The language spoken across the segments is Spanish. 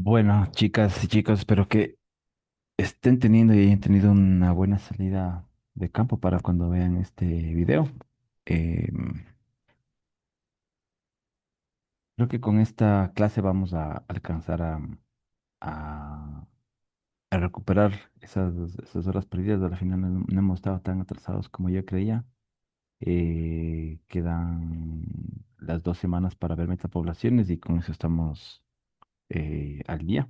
Bueno, chicas y chicos, espero que estén teniendo y hayan tenido una buena salida de campo para cuando vean este video. Creo que con esta clase vamos a alcanzar a- a recuperar esas horas perdidas. Al final no hemos estado tan atrasados como yo creía. Quedan las 2 semanas para ver metapoblaciones y con eso estamos al día.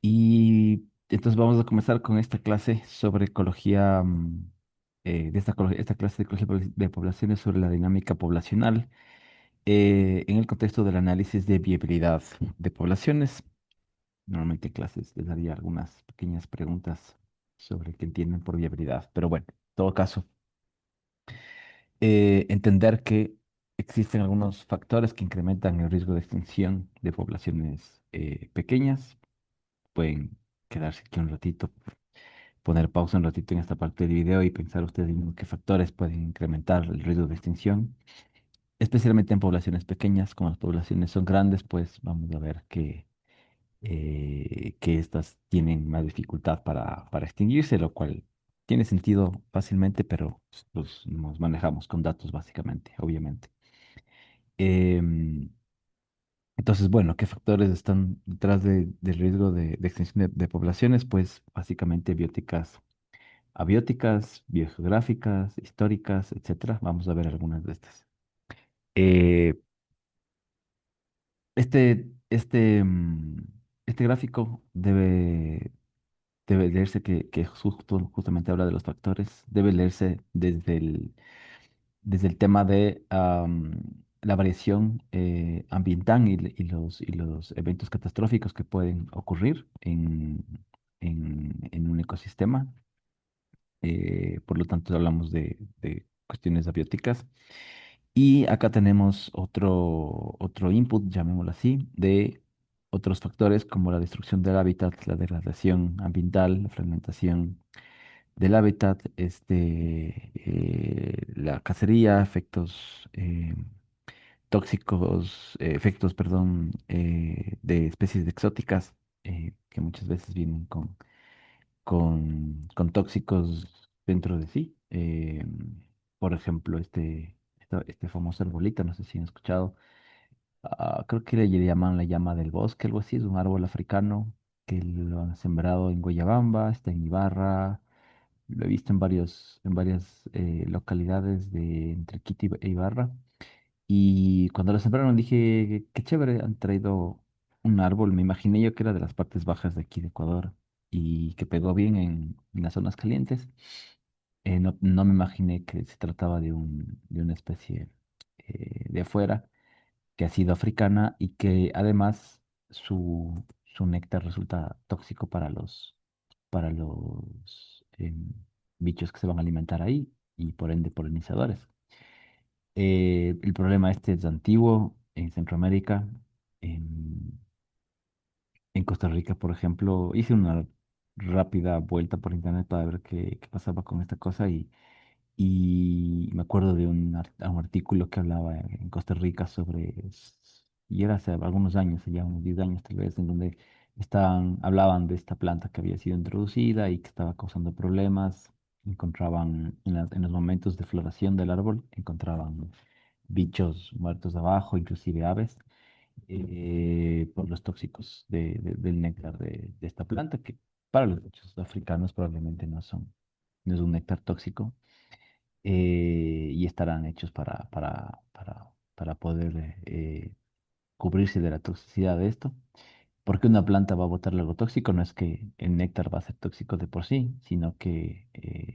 Y entonces vamos a comenzar con esta clase sobre ecología, esta clase de ecología de poblaciones sobre la dinámica poblacional en el contexto del análisis de viabilidad de poblaciones. Normalmente en clases les daría algunas pequeñas preguntas sobre qué entienden por viabilidad, pero bueno, en todo caso, entender que existen algunos factores que incrementan el riesgo de extinción de poblaciones pequeñas. Pueden quedarse aquí un ratito, poner pausa un ratito en esta parte del video y pensar ustedes mismos qué factores pueden incrementar el riesgo de extinción, especialmente en poblaciones pequeñas. Como las poblaciones son grandes, pues vamos a ver que estas tienen más dificultad para extinguirse, lo cual tiene sentido fácilmente, pero pues, nos manejamos con datos básicamente, obviamente. Em, entonces, bueno, ¿qué factores están detrás del riesgo de extinción de poblaciones? Pues básicamente bióticas, abióticas, biogeográficas, históricas, etcétera. Vamos a ver algunas de estas. Eh, este, este, mm, este gráfico debe leerse que justamente habla de los factores, debe leerse desde el tema de la variación ambiental y los eventos catastróficos que pueden ocurrir en un ecosistema. Por lo tanto, hablamos de cuestiones abióticas. Y acá tenemos otro input, llamémoslo así, de otros factores como la destrucción del hábitat, la degradación ambiental, la fragmentación del hábitat, la cacería, efectos tóxicos, efectos, perdón, de especies exóticas que muchas veces vienen con tóxicos dentro de sí. Por ejemplo, este famoso arbolito, no sé si han escuchado, creo que le llaman la llama del bosque, algo así, es un árbol africano que lo han sembrado en Guayabamba, está en Ibarra, lo he visto en varias localidades de entre Quito e Ibarra. Y cuando lo sembraron dije, qué chévere, han traído un árbol. Me imaginé yo que era de las partes bajas de aquí de Ecuador y que pegó bien en las zonas calientes. No me imaginé que se trataba de una especie de afuera, que ha sido africana y que además su néctar resulta tóxico para los bichos que se van a alimentar ahí y por ende polinizadores. El problema este es antiguo en Centroamérica. En, en Costa Rica, por ejemplo, hice una rápida vuelta por internet para ver qué pasaba con esta cosa y me acuerdo de un artículo que hablaba en Costa Rica y era hace algunos años, ya unos 10 años tal vez, en donde hablaban de esta planta que había sido introducida y que estaba causando problemas. Encontraban en los momentos de floración del árbol, encontraban bichos muertos abajo, inclusive aves, por los tóxicos del néctar de esta planta, que para los bichos africanos probablemente no es un néctar tóxico, y estarán hechos para poder cubrirse de la toxicidad de esto. Porque una planta va a botar algo tóxico, no es que el néctar va a ser tóxico de por sí, sino que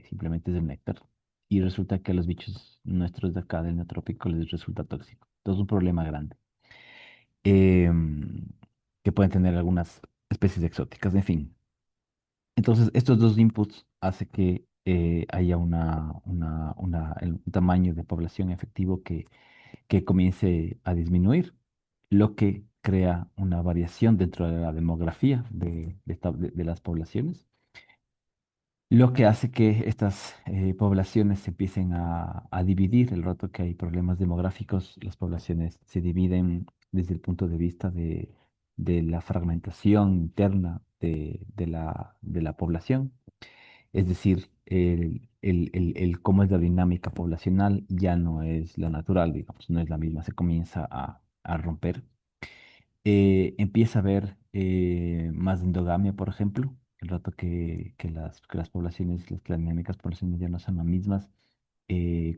simplemente es el néctar. Y resulta que a los bichos nuestros de acá del neotrópico les resulta tóxico. Entonces es un problema grande. em, que pueden tener algunas especies exóticas, en fin. Entonces, estos dos inputs hace que haya un tamaño de población efectivo que comience a disminuir, lo que crea una variación dentro de la demografía de las poblaciones, lo que hace que estas poblaciones se empiecen a dividir. El rato que hay problemas demográficos, las poblaciones se dividen desde el punto de vista de la fragmentación interna de la población. Es decir, el cómo es la dinámica poblacional ya no es la natural, digamos, no es la misma, se comienza a romper. Empieza a haber más endogamia, por ejemplo, el rato que las poblaciones, las dinámicas poblacionales ya no son las mismas,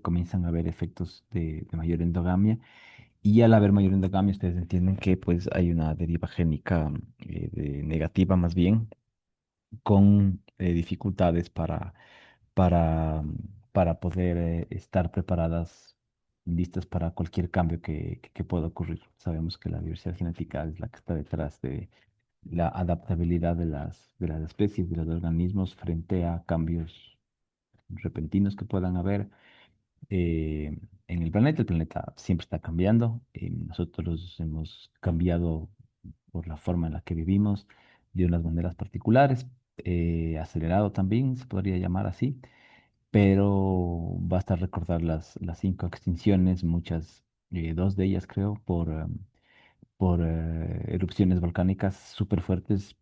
comienzan a haber efectos de mayor endogamia. Y al haber mayor endogamia, ustedes entienden que pues hay una deriva génica negativa más bien, con dificultades para, para poder estar preparadas, listas para cualquier cambio que pueda ocurrir. Sabemos que la diversidad genética es la que está detrás de la adaptabilidad de las especies, de los organismos frente a cambios repentinos que puedan haber eh, en el planeta. El planeta siempre está cambiando. Nosotros hemos cambiado por la forma en la que vivimos de unas maneras particulares, acelerado también, se podría llamar así, pero basta recordar las cinco extinciones, muchas, dos de ellas creo, por erupciones volcánicas súper fuertes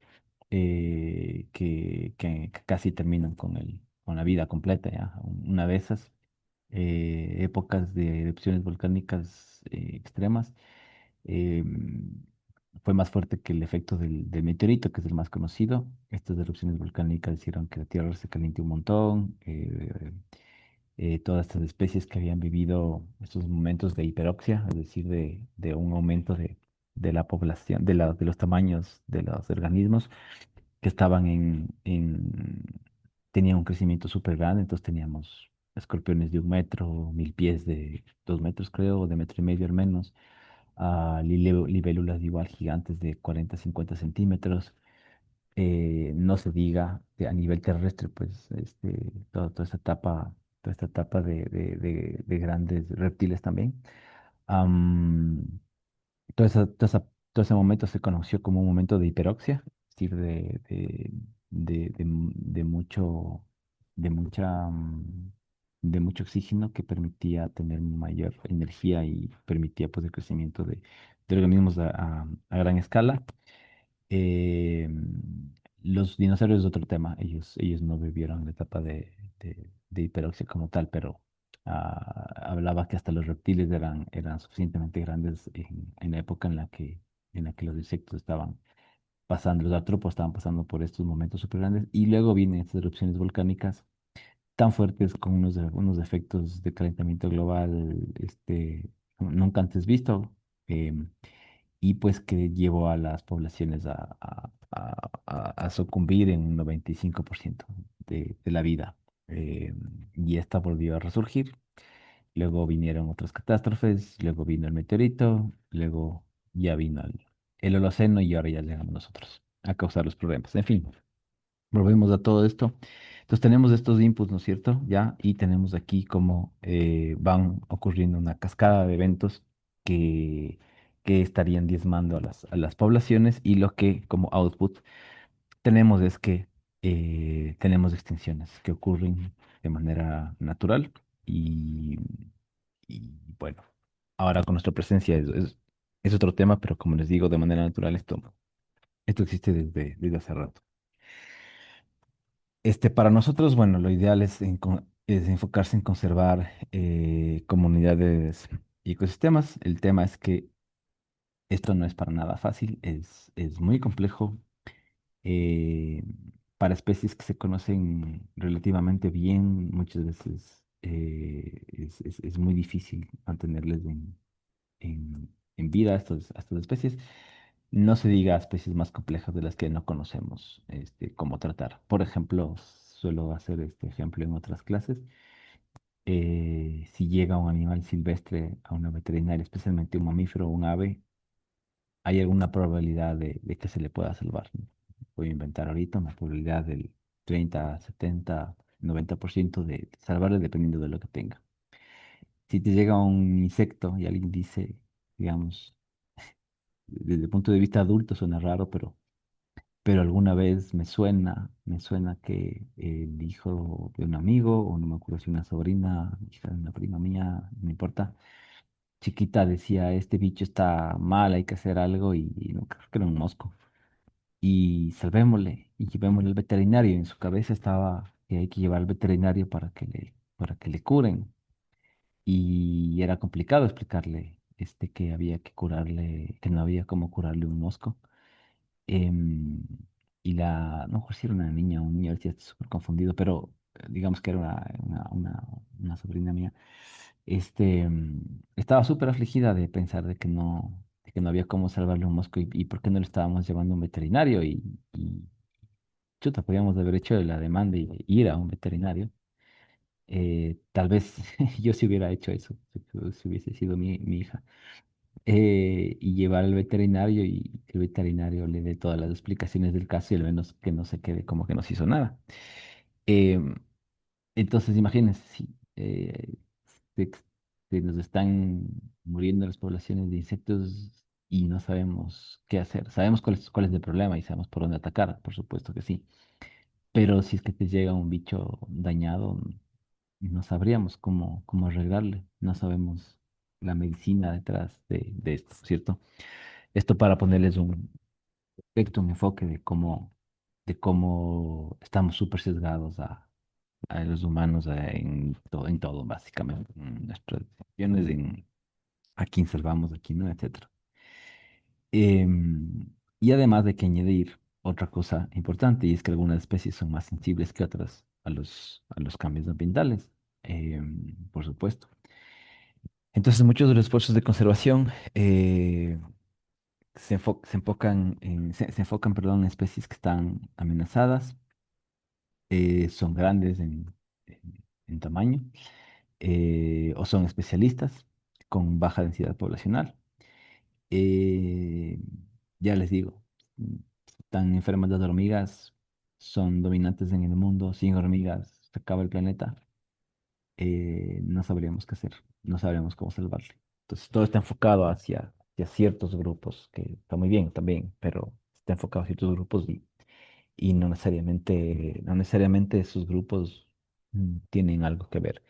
que casi terminan con la vida completa, ¿ya? Una de esas épocas de erupciones volcánicas extremas eh, fue más fuerte que el efecto del meteorito, que es el más conocido. Estas erupciones volcánicas hicieron que la Tierra se caliente un montón. Todas estas especies que habían vivido estos momentos de hiperoxia, es decir, de un aumento de la población, de los tamaños de los organismos que estaban tenían un crecimiento súper grande, entonces teníamos escorpiones de 1 metro, milpies de 2 metros, creo, o de metro y medio al menos, libélulas igual gigantes de 40 50 centímetros. No se diga que a nivel terrestre, pues, toda esta etapa de grandes reptiles también. Am, todo ese momento se conoció como un momento de hiperoxia, es decir, de mucho, de mucha, de mucho oxígeno que permitía tener mayor energía y permitía pues el crecimiento de organismos a gran escala. Eh, los dinosaurios es otro tema, ellos no vivieron la etapa de hiperoxia como tal, pero hablaba que hasta los reptiles eran suficientemente grandes en la época en la que los insectos estaban pasando, los artrópodos estaban pasando por estos momentos súper grandes, y luego vienen estas erupciones volcánicas tan fuertes con unos efectos de calentamiento global nunca antes visto, em, y pues que llevó a las poblaciones a sucumbir en un 95% de la vida. Y esta volvió a resurgir. Luego vinieron otras catástrofes, luego vino el meteorito, luego ya vino el Holoceno y ahora ya llegamos nosotros a causar los problemas. En fin, volvemos a todo esto. Entonces tenemos estos inputs, ¿no es cierto? Ya, y tenemos aquí cómo van ocurriendo una cascada de eventos que, que estarían diezmando a las poblaciones, y lo que como output tenemos es que tenemos extinciones que ocurren de manera natural y, y bueno, ahora con nuestra presencia es otro tema, pero como les digo, de manera natural esto existe desde hace rato. Para nosotros, bueno, lo ideal es enfocarse en conservar comunidades y ecosistemas. El tema es que esto no es para nada fácil, es muy complejo. eh, para especies que se conocen relativamente bien, muchas veces es muy difícil mantenerles en vida a estas especies. No se diga especies más complejas de las que no conocemos, cómo tratar. Por ejemplo, suelo hacer este ejemplo en otras clases. Si llega un animal silvestre a una veterinaria, especialmente un mamífero o un ave, hay alguna probabilidad de que se le pueda salvar, ¿no? Voy a inventar ahorita una probabilidad del 30, 70, 90% de salvarle dependiendo de lo que tenga. Si te llega un insecto y alguien dice, digamos, desde el punto de vista adulto suena raro, pero alguna vez me suena que el hijo de un amigo, o no me acuerdo si una sobrina, hija de una prima mía, no importa, chiquita decía, este bicho está mal, hay que hacer algo, y no, creo que era un mosco. Y salvémosle y llevémosle al veterinario. En su cabeza estaba que hay que llevar al veterinario para que le curen. Y era complicado explicarle que había que curarle, que no había cómo curarle un mosco. Em, y no recuerdo si era una niña o un niño, ahorita estoy súper confundido, pero digamos que era una sobrina mía. Estaba súper afligida de pensar de que no había cómo salvarle un mosco, y por qué no le estábamos llevando a un veterinario, y chuta, podíamos haber hecho la demanda y ir a un veterinario. Tal vez yo si hubiera hecho eso, si hubiese sido mi hija, y llevar al veterinario y que el veterinario le dé todas las explicaciones del caso, y al menos que no se quede como que no se hizo nada. Em, entonces, imagínense, si se, se nos están muriendo las poblaciones de insectos y no sabemos qué hacer. Sabemos cuál es el problema y sabemos por dónde atacar, por supuesto que sí. Pero si es que te llega un bicho dañado, no sabríamos cómo arreglarle. No sabemos la medicina detrás de esto, ¿cierto? Esto para ponerles un efecto, un enfoque de cómo estamos súper sesgados a los humanos, en todo, básicamente. En nuestras decisiones, en a quién salvamos, a quién no, etcétera. Y además de que añadir otra cosa importante, y es que algunas especies son más sensibles que otras a los cambios ambientales, por supuesto. Entonces, muchos de los esfuerzos de conservación se enfocan, perdón, en especies que están amenazadas, son grandes en tamaño, o son especialistas con baja densidad poblacional. Eh, ya les digo, mm, están enfermas las hormigas, son dominantes en el mundo. Sin hormigas se acaba el planeta. No sabríamos qué hacer, no sabríamos cómo salvarle. Entonces, todo está enfocado hacia ciertos grupos, que está muy bien también, pero está enfocado a ciertos grupos, y no necesariamente esos grupos tienen algo que ver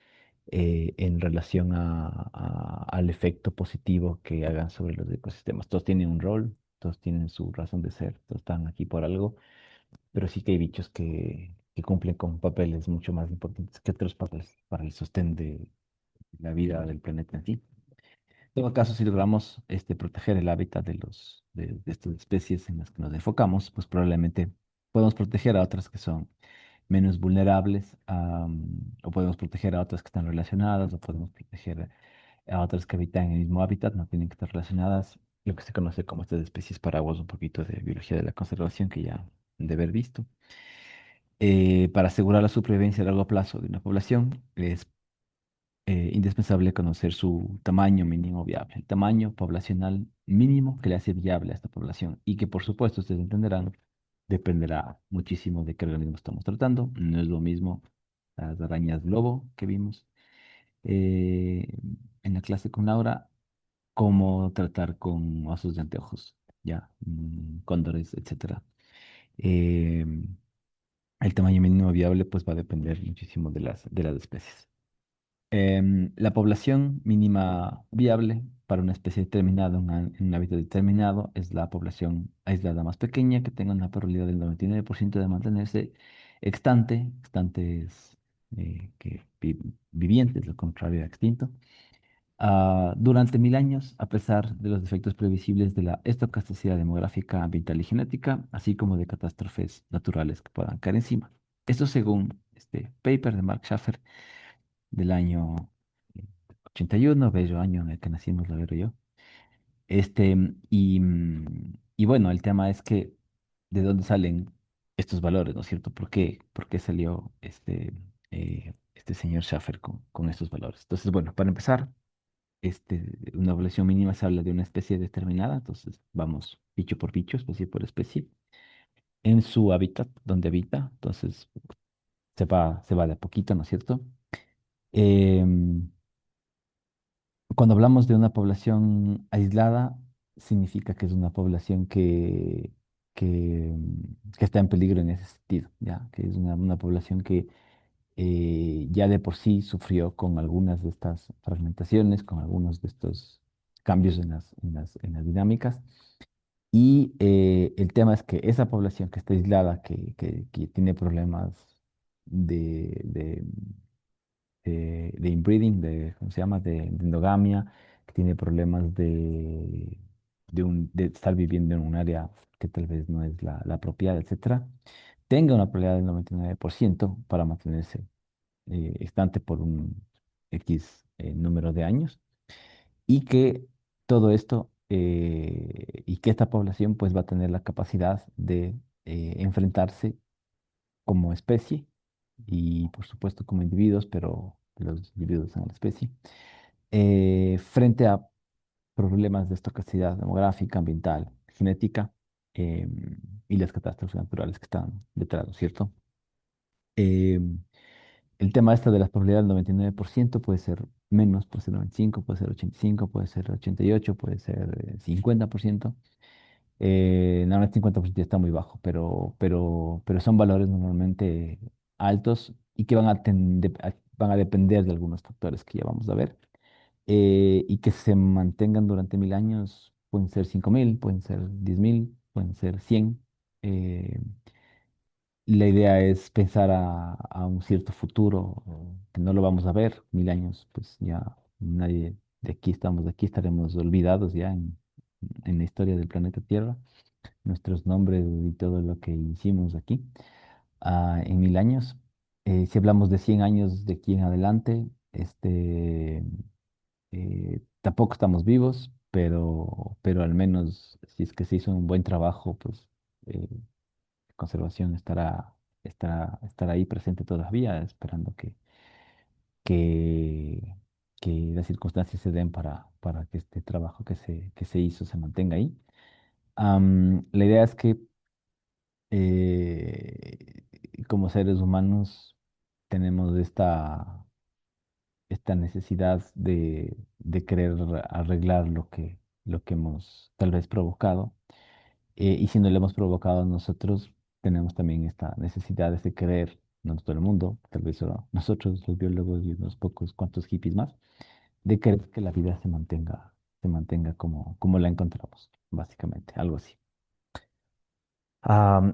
en relación al efecto positivo que hagan sobre los ecosistemas. Todos tienen un rol, todos tienen su razón de ser, todos están aquí por algo, pero sí que hay bichos que cumplen con papeles mucho más importantes que otros para el sostén de la vida del planeta en sí. En todo caso, si logramos proteger el hábitat de estas especies en las que nos enfocamos, pues probablemente podemos proteger a otras que son menos vulnerables, o podemos proteger a otras que están relacionadas, o podemos proteger a otras que habitan en el mismo hábitat, no tienen que estar relacionadas, lo que se conoce como estas especies paraguas, un poquito de biología de la conservación que ya de haber visto. Para asegurar la supervivencia a largo plazo de una población, es indispensable conocer su tamaño mínimo viable, el tamaño poblacional mínimo que le hace viable a esta población, y que por supuesto ustedes entenderán, dependerá muchísimo de qué organismo estamos tratando. No es lo mismo las arañas lobo que vimos eh, en la clase con Laura, como tratar con osos de anteojos, ya, cóndores, etcétera. Eh, el tamaño mínimo viable pues va a depender muchísimo de las especies. La población mínima viable para una especie determinada, en un hábitat determinado, es la población aislada más pequeña que tenga una probabilidad del 99% de mantenerse extante. Extante es viviente, es lo contrario a extinto, durante 1000 años, a pesar de los efectos previsibles de la estocasticidad demográfica, ambiental y genética, así como de catástrofes naturales que puedan caer encima. Esto según este paper de Mark Schaffer del año 81, bello año en el que nacimos, la vero yo. Y bueno, el tema es que de dónde salen estos valores, ¿no es cierto? ¿Por qué salió este señor Schaffer con estos valores? Entonces, bueno, para empezar, una población mínima se habla de una especie determinada, entonces vamos bicho por bicho, especie por especie, en su hábitat donde habita, entonces se va de a poquito, ¿no es cierto? Em, Cuando hablamos de una población aislada, significa que es una población que está en peligro en ese sentido, ¿ya? Que es una población que ya de por sí sufrió con algunas de estas fragmentaciones, con algunos de estos cambios en las dinámicas. Y el tema es que esa población que está aislada, que tiene problemas de, de inbreeding, ¿cómo se llama? De endogamia, que tiene problemas de estar viviendo en un área que tal vez no es la apropiada, etcétera, tenga una probabilidad del 99% para mantenerse estante por un X número de años y que todo esto y que esta población pues va a tener la capacidad de enfrentarse como especie y por supuesto como individuos, pero los individuos son la especie, frente a problemas de estocacidad demográfica, ambiental, genética y las catástrofes naturales que están detrás, ¿no es cierto? Em, el tema este de las probabilidades del 99% puede ser menos, puede ser 95, puede ser 85, puede ser 88, puede ser 50%. Normalmente 50% está muy bajo, pero son valores normalmente altos y que van a depender de algunos factores que ya vamos a ver y que se mantengan durante 1000 años. Pueden ser 5000, pueden ser 10.000, pueden ser 100. eh, la idea es pensar a un cierto futuro que no lo vamos a ver 1000 años, pues ya nadie de aquí estamos, de aquí estaremos olvidados ya en la historia del planeta Tierra, nuestros nombres y todo lo que hicimos aquí en 1000 años. Si hablamos de 100 años de aquí en adelante, tampoco estamos vivos, pero al menos si es que se hizo un buen trabajo, pues eh, conservación estará ahí presente todavía, esperando que, que las circunstancias se den para que este trabajo que se hizo se mantenga ahí. La idea es que eh, como seres humanos tenemos esta necesidad de querer arreglar lo que hemos tal vez provocado. Y si no lo hemos provocado nosotros, tenemos también esta necesidad de querer, no todo el mundo, tal vez solo nosotros, los biólogos y unos pocos cuantos hippies más, de querer que la vida se mantenga como la encontramos, básicamente, algo así.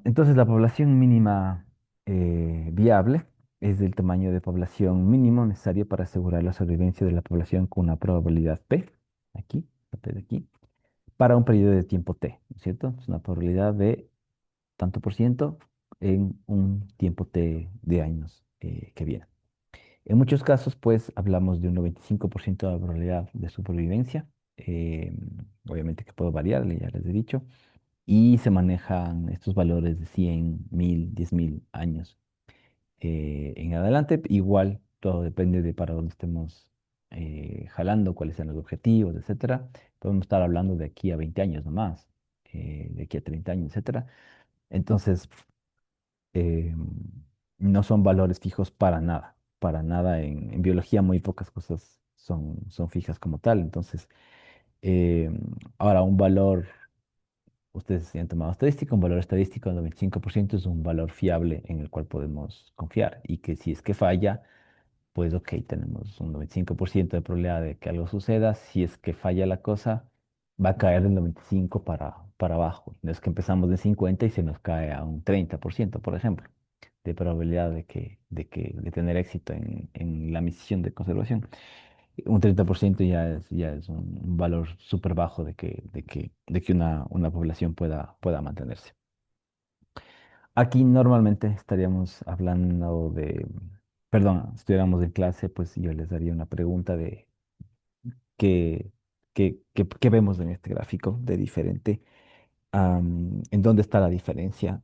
Entonces, la población mínima viable es del tamaño de población mínimo necesario para asegurar la sobrevivencia de la población con una probabilidad P, aquí, la P de aquí, para un periodo de tiempo T, ¿no es cierto? Es una probabilidad de tanto por ciento en un tiempo T de años que viene. En muchos casos, pues, hablamos de un 95% de probabilidad de supervivencia. eh, Obviamente que puede variar, ya les he dicho y se manejan estos valores de 100, 1000, 10.000 años en adelante. Igual, todo depende de para dónde estemos jalando, cuáles sean los objetivos, etcétera. Podemos estar hablando de aquí a 20 años nomás, de aquí a 30 años, etcétera. Entonces, eh, no son valores fijos para nada. Para nada. En biología muy pocas cosas son fijas como tal. Entonces, eh, ahora un valor ustedes se han tomado estadística, un valor estadístico del 95% es un valor fiable en el cual podemos confiar y que si es que falla, pues ok, tenemos un 95% de probabilidad de que algo suceda. Si es que falla la cosa, va a caer del 95 para abajo. No es que empezamos de 50 y se nos cae a un 30%, por ejemplo, de probabilidad de tener éxito en la misión de conservación. Un 30% ya es un valor súper bajo de que una población pueda mantenerse. Aquí normalmente estaríamos hablando perdón, si estuviéramos en clase, pues yo les daría una pregunta de qué, qué vemos en este gráfico de diferente, en dónde está la diferencia,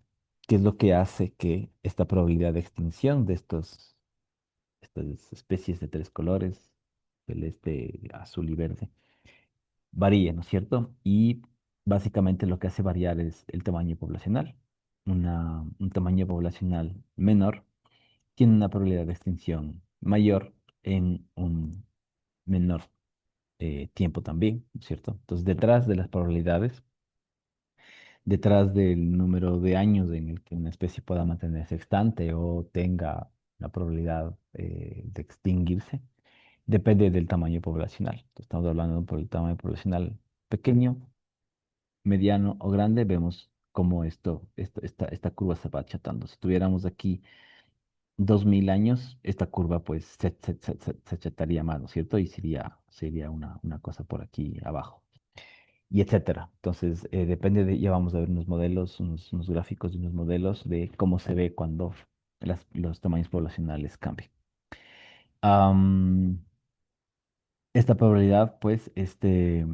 qué es lo que hace que esta probabilidad de extinción de estas especies de tres colores, celeste, azul y verde, varía, ¿no es cierto? Y básicamente lo que hace variar es el tamaño poblacional. Un tamaño poblacional menor tiene una probabilidad de extinción mayor en un menor tiempo también, ¿no es cierto? Entonces, detrás de las probabilidades, detrás del número de años en el que una especie pueda mantenerse extante o tenga la probabilidad de extinguirse depende del tamaño poblacional. Entonces, estamos hablando por el tamaño poblacional pequeño, mediano o grande, vemos cómo esta curva se va achatando. Si tuviéramos aquí 2000 años, esta curva pues se achataría más, ¿no es cierto? Y sería una cosa por aquí abajo, y etcétera. Entonces, depende ya vamos a ver unos modelos, unos gráficos de unos modelos de cómo se ve cuando los tamaños poblacionales cambian. Am, esta probabilidad, pues, de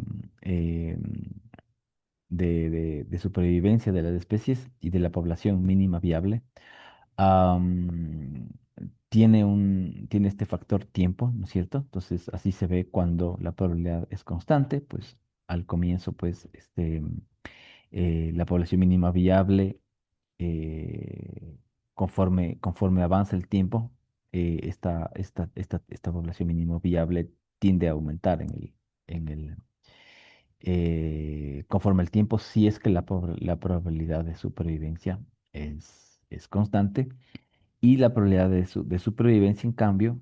supervivencia de las especies y de la población mínima viable, am, tiene este factor tiempo, ¿no es cierto? Entonces, así se ve cuando la probabilidad es constante, pues al comienzo, pues, la población mínima viable, eh, conforme avanza el tiempo, esta población mínima viable tiende a aumentar conforme el tiempo, si es que la probabilidad de supervivencia es constante, y la probabilidad de supervivencia, en cambio,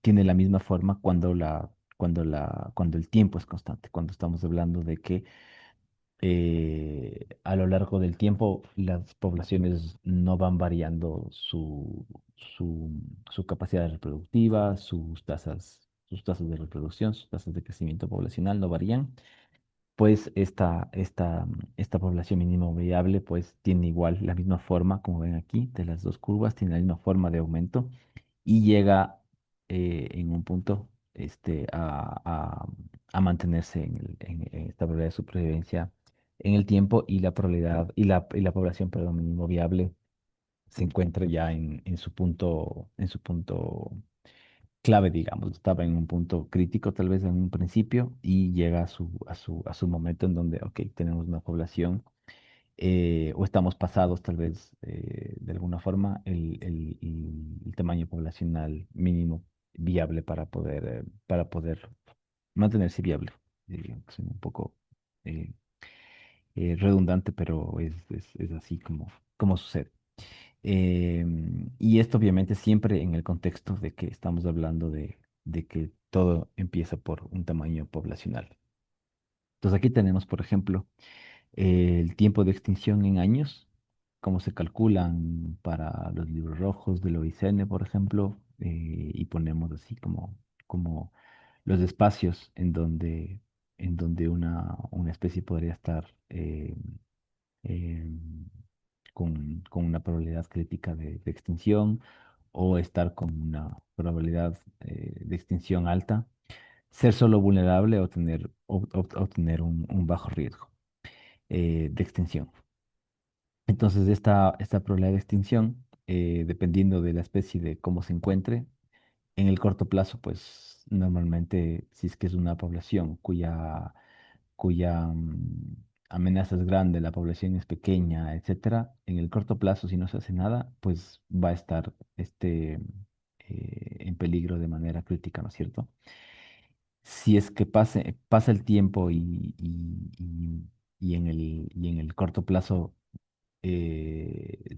tiene la misma forma cuando el tiempo es constante, cuando estamos hablando de que a lo largo del tiempo las poblaciones no van variando su, su capacidad reproductiva, sus tasas de reproducción, sus tasas de crecimiento poblacional no varían, pues esta población mínimo viable pues tiene igual la misma forma, como ven aquí, de las dos curvas, tiene la misma forma de aumento, y llega en un punto a mantenerse en esta probabilidad de supervivencia en el tiempo, y la probabilidad y la población, perdón, mínimo viable se encuentra ya en su punto clave, digamos. Estaba en un punto crítico tal vez en un principio, y llega a su momento en donde, ok, tenemos una población, o estamos pasados tal vez, de alguna forma, el tamaño poblacional mínimo viable para poder mantenerse viable. Es un poco eh, redundante, pero es así como sucede. Y esto obviamente siempre en el contexto de que estamos hablando de que todo empieza por un tamaño poblacional. Entonces aquí tenemos, por ejemplo, el tiempo de extinción en años, cómo se calculan para los libros rojos del OICN, por ejemplo, y ponemos así como los espacios en donde una especie podría estar em, con una probabilidad crítica de extinción, o estar con una probabilidad de extinción alta, ser solo vulnerable, o tener un bajo riesgo de extinción. Entonces, esta probabilidad de extinción, dependiendo de la especie, de cómo se encuentre, en el corto plazo, pues normalmente, si es que es una población cuya amenaza es grande, la población es pequeña, etcétera, en el corto plazo, si no se hace nada, pues va a estar en peligro de manera crítica, ¿no es cierto? Si es que pasa el tiempo, y en el corto plazo, eh,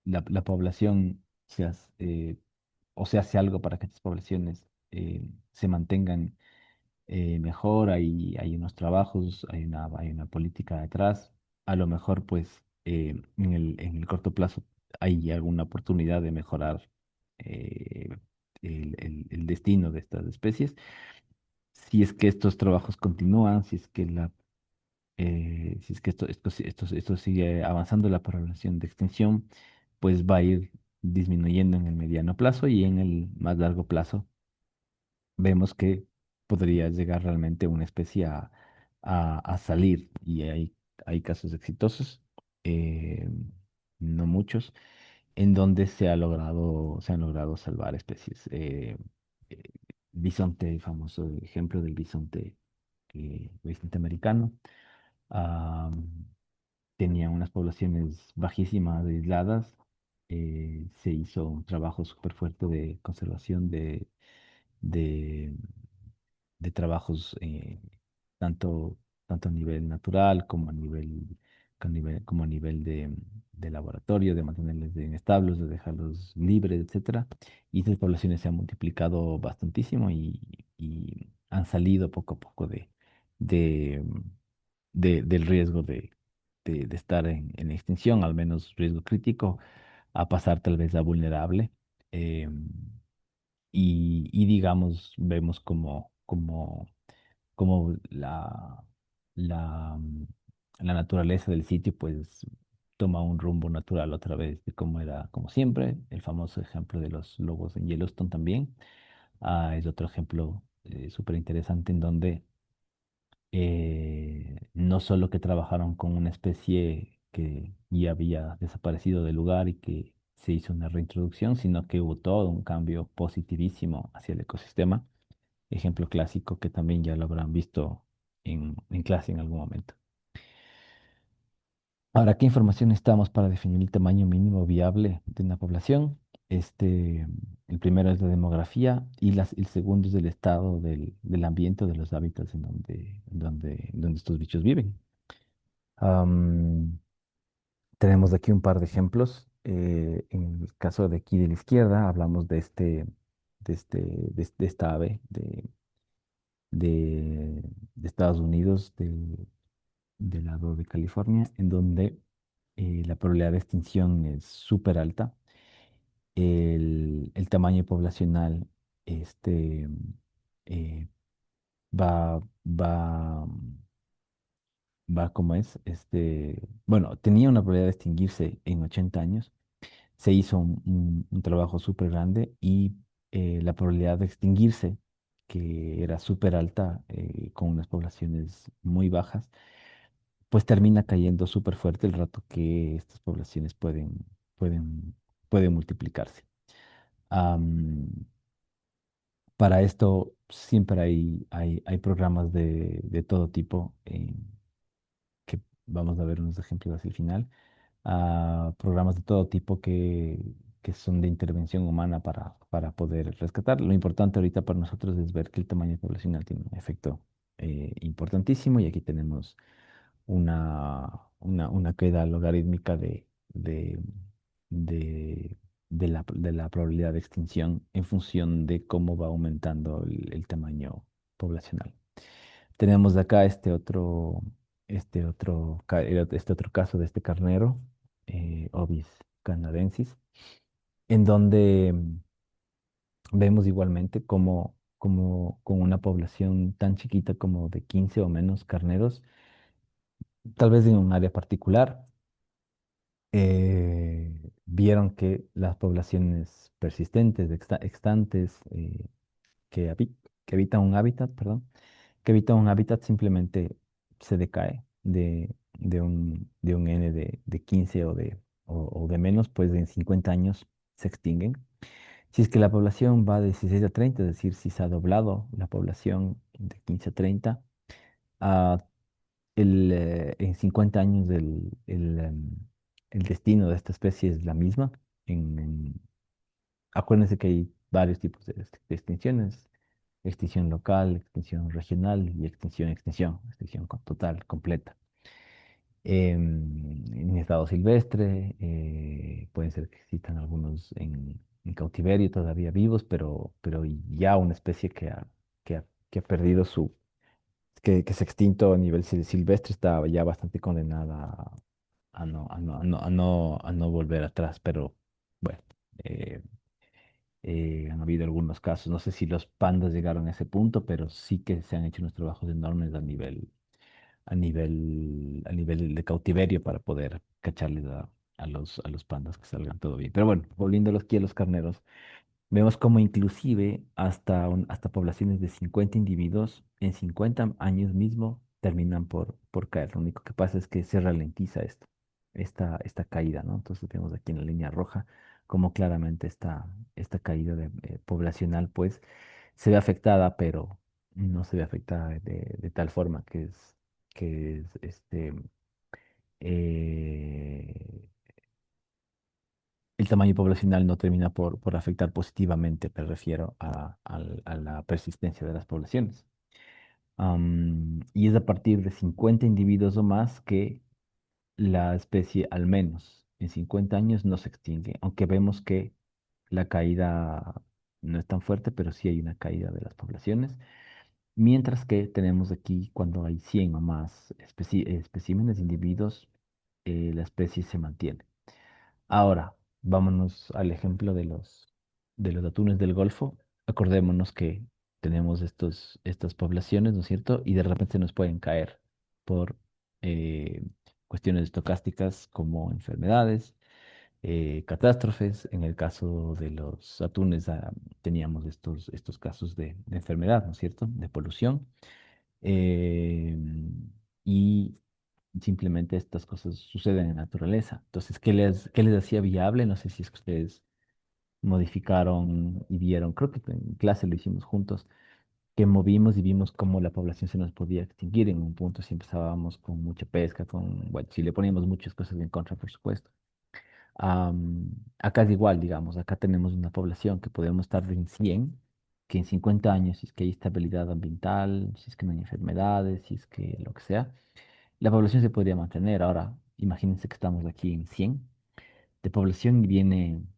la población o se hace algo para que estas poblaciones se mantengan mejor, hay unos trabajos, hay una política detrás. A lo mejor, pues, en el corto plazo hay alguna oportunidad de mejorar eh, el destino de estas especies. Si es que estos trabajos continúan, si es que esto sigue avanzando, la población de extinción, pues va a ir disminuyendo en el mediano plazo, y en el más largo plazo vemos que podría llegar realmente una especie a salir, y hay casos exitosos, eh, no muchos, en donde se han logrado salvar especies. Eh, Bisonte, el famoso ejemplo del bisonte americano, ah, tenía unas poblaciones bajísimas, aisladas. Se hizo un trabajo súper fuerte de conservación de, de trabajos, tanto, tanto a nivel natural como a nivel como a nivel de laboratorio, de mantenerlos en establos, de dejarlos libres, etcétera. Y estas poblaciones se han multiplicado bastantísimo y han salido poco a poco de, del riesgo de estar en extinción, al menos riesgo crítico, a pasar tal vez a vulnerable. em, y digamos, vemos como la, mm, la naturaleza del sitio pues toma un rumbo natural otra vez de cómo era, como siempre. El famoso ejemplo de los lobos en Yellowstone también. Es otro ejemplo súper interesante en donde no solo que trabajaron con una especie que ya había desaparecido del lugar y que se hizo una reintroducción, sino que hubo todo un cambio positivísimo hacia el ecosistema. Ejemplo clásico que también ya lo habrán visto en clase en algún momento. Ahora, ¿qué información necesitamos para definir el tamaño mínimo viable de una población? Este, el primero es la demografía y el segundo es el estado del ambiente o de los hábitats en donde estos bichos viven. Am, tenemos aquí un par de ejemplos. En el caso de aquí de la izquierda, hablamos de esta ave de, de Estados Unidos, del lado de California, en donde la probabilidad de extinción es súper alta. El tamaño poblacional este, eh, va, va, va como es. Bueno, tenía una probabilidad de extinguirse en 80 años. Se hizo un trabajo súper grande y la probabilidad de extinguirse, que era súper alta, con unas poblaciones muy bajas, pues termina cayendo súper fuerte el rato que estas poblaciones pueden, pueden multiplicarse. Am, para esto siempre hay programas de todo tipo, que vamos a ver unos ejemplos hacia el final, programas de todo tipo que son de intervención humana para poder rescatar. Lo importante ahorita para nosotros es ver que el tamaño poblacional tiene un efecto importantísimo y aquí tenemos una caída logarítmica de, de, de la probabilidad de extinción en función de cómo va aumentando el tamaño poblacional. Tenemos de acá este otro caso de este carnero, Ovis canadensis, en donde vemos igualmente como con una población tan chiquita como de 15 o menos carneros, tal vez en un área particular, vieron que las poblaciones persistentes, extantes, que habitan un hábitat, perdón, que habitan un hábitat simplemente se decae de un N de 15 o de menos, pues en 50 años se extinguen. Si es que la población va de 16 a 30, es decir, si se ha doblado la población de 15 a 30, ah, en 50 años el destino de esta especie es la misma. Acuérdense que hay varios tipos de extinciones: extinción local, extinción regional y extinción total, completa. En estado silvestre, pueden ser que existan algunos en cautiverio todavía vivos, pero ya una especie que ha perdido que se ha extinto a nivel silvestre, está ya bastante condenada a no volver atrás. Pero bueno, eh, han habido algunos casos. No sé si los pandas llegaron a ese punto, pero sí que se han hecho unos trabajos enormes a nivel de cautiverio para poder cacharles a los pandas que salgan todo bien. Pero bueno, volviendo aquí a los carneros, vemos como inclusive hasta poblaciones de 50 individuos en 50 años mismo terminan por caer. Lo único que pasa es que se ralentiza esta caída, ¿no? Entonces vemos aquí en la línea roja como claramente esta caída poblacional pues se ve afectada, pero no se ve afectada de tal forma que es eh, el tamaño poblacional no termina por afectar positivamente. Me refiero a la persistencia de las poblaciones. Y es a partir de 50 individuos o más que la especie al menos en 50 años no se extingue, aunque vemos que la caída no es tan fuerte, pero sí hay una caída de las poblaciones. Mientras que tenemos aquí, cuando hay 100 o más especímenes de individuos, la especie se mantiene. Ahora, vámonos al ejemplo de los atunes del Golfo. Acordémonos que tenemos estas poblaciones, ¿no es cierto? Y de repente se nos pueden caer por eh, cuestiones estocásticas como enfermedades, catástrofes. En el caso de los atunes, teníamos estos casos de enfermedad, ¿no es cierto? De polución. eh, y simplemente estas cosas suceden en la naturaleza. Entonces, qué les hacía viable? No sé si es que ustedes modificaron y vieron, creo que en clase lo hicimos juntos, que movimos y vimos cómo la población se nos podía extinguir en un punto si empezábamos con mucha pesca, bueno, si le poníamos muchas cosas en contra, por supuesto. Acá es igual, digamos, acá tenemos una población que podemos estar en 100, que en 50 años, si es que hay estabilidad ambiental, si es que no hay enfermedades, si es que lo que sea, la población se podría mantener. Ahora, imagínense que estamos aquí en 100 de población y vienen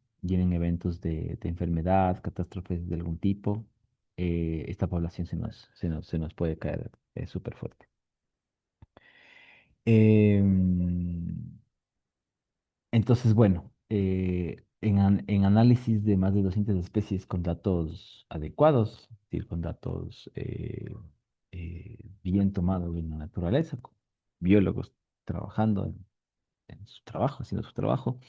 eventos de enfermedad, catástrofes de algún tipo. Esta población se nos puede caer súper fuerte. Em, entonces, bueno, en análisis de más de 200 especies con datos adecuados, es decir, con datos bien tomados de la naturaleza, con biólogos trabajando en su trabajo, haciendo su trabajo,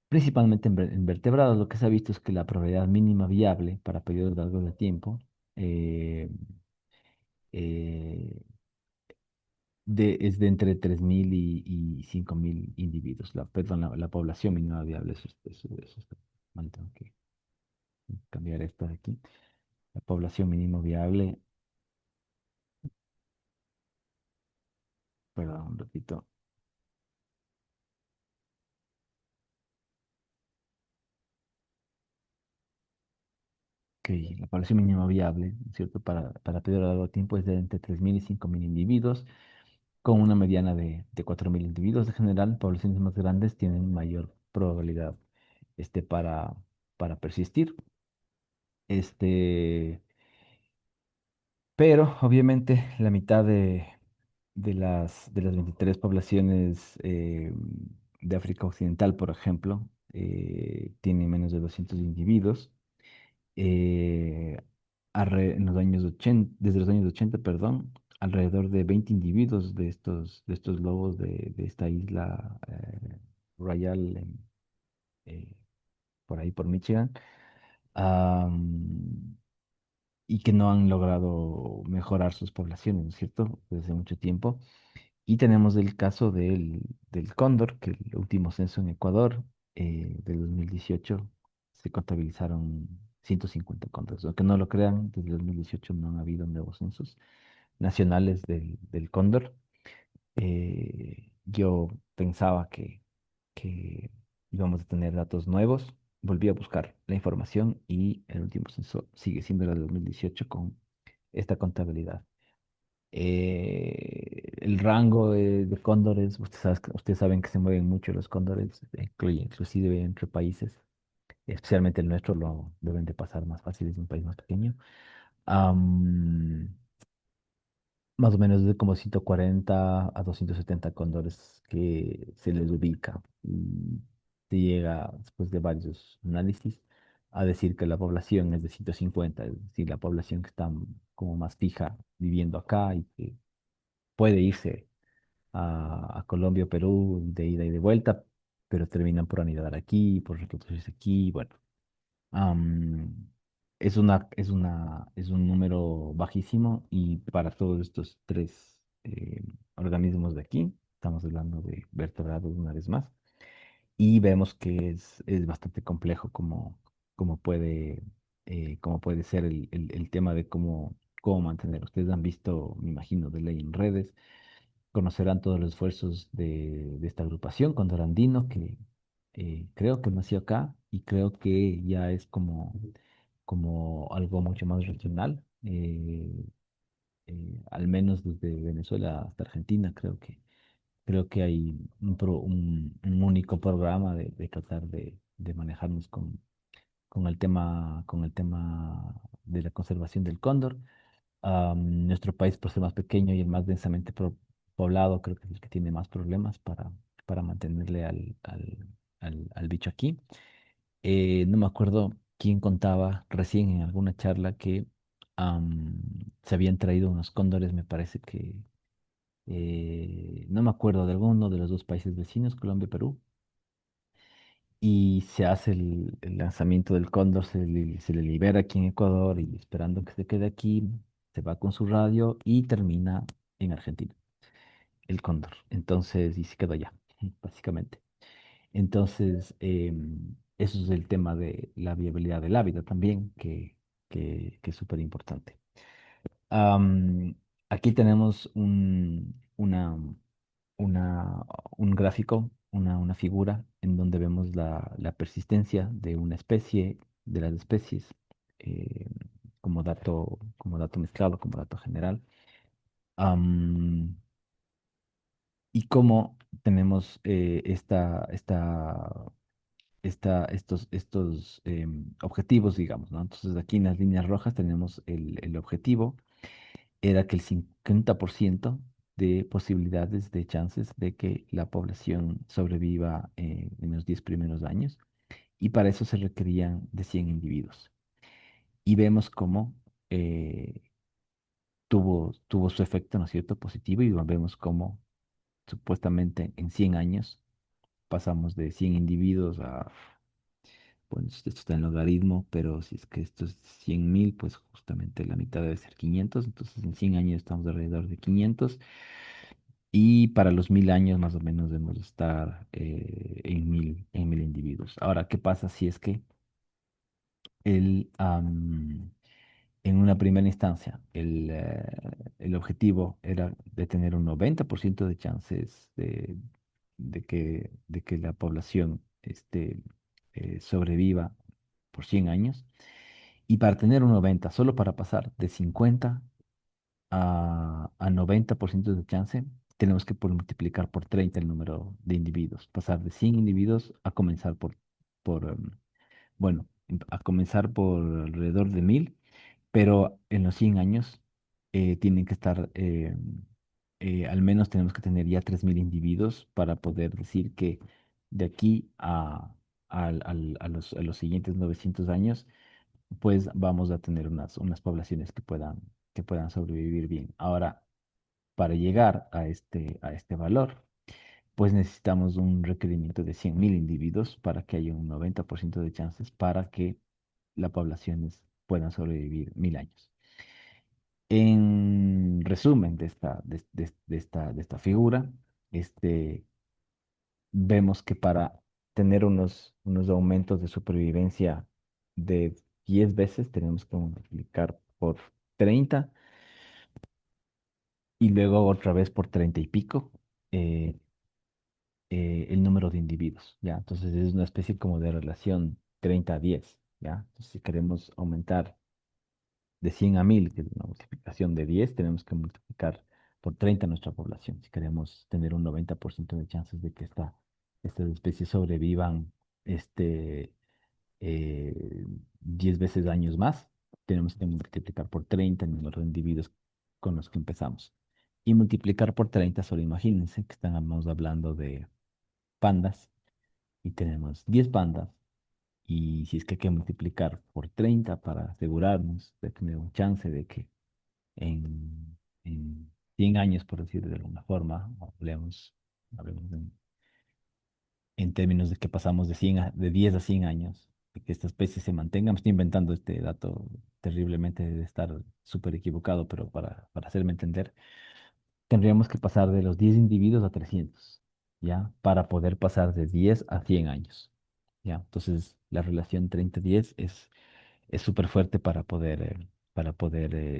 principalmente en vertebrados, lo que se ha visto es que la probabilidad mínima viable para periodos largos de tiempo eh, eh, es de entre 3.000 y 5.000 individuos. Perdón, la población mínima viable, eso está mal, tengo que cambiar esto de aquí. La población mínima viable, perdón, repito, que la población mínima viable, ¿cierto? Para periodo largo de tiempo es de entre 3.000 y 5.000 individuos, con una mediana de 4.000 individuos. En general, poblaciones más grandes tienen mayor probabilidad para persistir. Este, pero obviamente la mitad de las 23 poblaciones de África Occidental, por ejemplo, tienen menos de 200 individuos. Eh, en los años 80, desde los años 80, perdón, alrededor de 20 individuos de estos lobos de esta isla Royal, eh, por ahí por Michigan, am, y que no han logrado mejorar sus poblaciones, ¿no es cierto?, desde mucho tiempo. Y tenemos el caso del cóndor, que el último censo en Ecuador del 2018 se contabilizaron 150 cóndores. Aunque no lo crean, desde el 2018 no han habido nuevos censos nacionales del cóndor. Yo pensaba que íbamos a tener datos nuevos. Volví a buscar la información y el último censo sigue siendo el de 2018 con esta contabilidad. El rango de cóndores, ustedes saben que se mueven mucho los cóndores, inclusive entre países, especialmente el nuestro, lo deben de pasar más fácil, es un país más pequeño. Am, Más o menos de como 140 a 270 cóndores que se les ubica. Y se llega, después de varios análisis, a decir que la población es de 150, es decir, la población que está como más fija viviendo acá y que puede irse a Colombia o Perú de ida y de vuelta, pero terminan por anidar aquí, por reproducirse aquí. Bueno, am, es un número bajísimo y para todos estos tres organismos de aquí, estamos hablando de vertebrados una vez más, y vemos que es bastante complejo cómo puede ser el tema de cómo mantener. Ustedes han visto, me imagino, de ley en redes, conocerán todos los esfuerzos de esta agrupación Condor Andino, que creo que nació acá y creo que ya es como algo mucho más regional, al menos desde Venezuela hasta Argentina, creo que. Creo que hay un único programa de tratar de manejarnos con el tema de la conservación del cóndor. Nuestro país, por ser más pequeño y el más densamente poblado, creo que es el que tiene más problemas para mantenerle al bicho aquí. No me acuerdo quién contaba recién en alguna charla que se habían traído unos cóndores, me parece que, no me acuerdo de alguno de los dos países vecinos, Colombia y Perú, y se hace el lanzamiento del cóndor, se le libera aquí en Ecuador y esperando que se quede aquí, se va con su radio y termina en Argentina, el cóndor. Entonces, y se quedó allá, básicamente. Entonces, eso es el tema de la viabilidad del hábitat también, que es súper importante. Am, Aquí tenemos una, un gráfico, una figura en donde vemos la persistencia de una especie, de las especies, eh, como dato mezclado, como dato general. Am, y cómo tenemos estos objetivos, digamos, ¿no? Entonces aquí en las líneas rojas tenemos el objetivo, era que el 50% de posibilidades de chances de que la población sobreviva en los 10 primeros años, y para eso se requerían de 100 individuos. Y vemos cómo eh, tuvo su efecto, ¿no es cierto?, positivo, y vemos cómo supuestamente en 100 años pasamos de 100 individuos a, bueno, esto está en logaritmo, pero si es que esto es 100.000, pues justamente la mitad debe ser 500. Entonces en 100 años estamos alrededor de 500, y para los 1.000 años más o menos debemos estar en 1.000 individuos. Ahora, ¿qué pasa si es que el, en una primera instancia el objetivo era de tener un 90% de chances de que la población sobreviva por 100 años? Y para tener un 90, solo para pasar de 50 a 90% de chance, tenemos que multiplicar por 30 el número de individuos. Pasar de 100 individuos a comenzar bueno, a comenzar por alrededor de 1.000, pero en los 100 años tienen que estar, al menos tenemos que tener ya 3.000 individuos para poder decir que de aquí a los siguientes 900 años, pues vamos a tener unas poblaciones que puedan sobrevivir bien. Ahora, para llegar a este valor, pues necesitamos un requerimiento de 100.000 individuos para que haya un 90% de chances para que las poblaciones puedan sobrevivir 1.000 años. En resumen de esta figura, este, vemos que para tener unos aumentos de supervivencia de 10 veces, tenemos que multiplicar por 30 y luego otra vez por 30 y pico eh, el número de individuos, ¿ya? Entonces es una especie como de relación 30-10, ¿ya? Entonces si queremos aumentar de 100 a 1.000, que es una multiplicación de 10, tenemos que multiplicar por 30 nuestra población. Si queremos tener un 90% de chances de que estas especies sobrevivan este, 10 veces años más, tenemos que multiplicar por 30 el número de individuos con los que empezamos. Y multiplicar por 30, solo imagínense que estamos hablando de pandas y tenemos 10 pandas. Y si es que hay que multiplicar por 30 para asegurarnos de tener un chance de que en 100 años, por decirlo de alguna forma, hablemos en términos de que pasamos de 10 a 100 años, de que esta especie se mantenga. Me estoy inventando este dato terriblemente de estar súper equivocado, pero para hacerme entender, tendríamos que pasar de los 10 individuos a 300, ¿ya? Para poder pasar de 10 a 100 años, ¿ya? Entonces, la relación 30-10 es súper fuerte para poder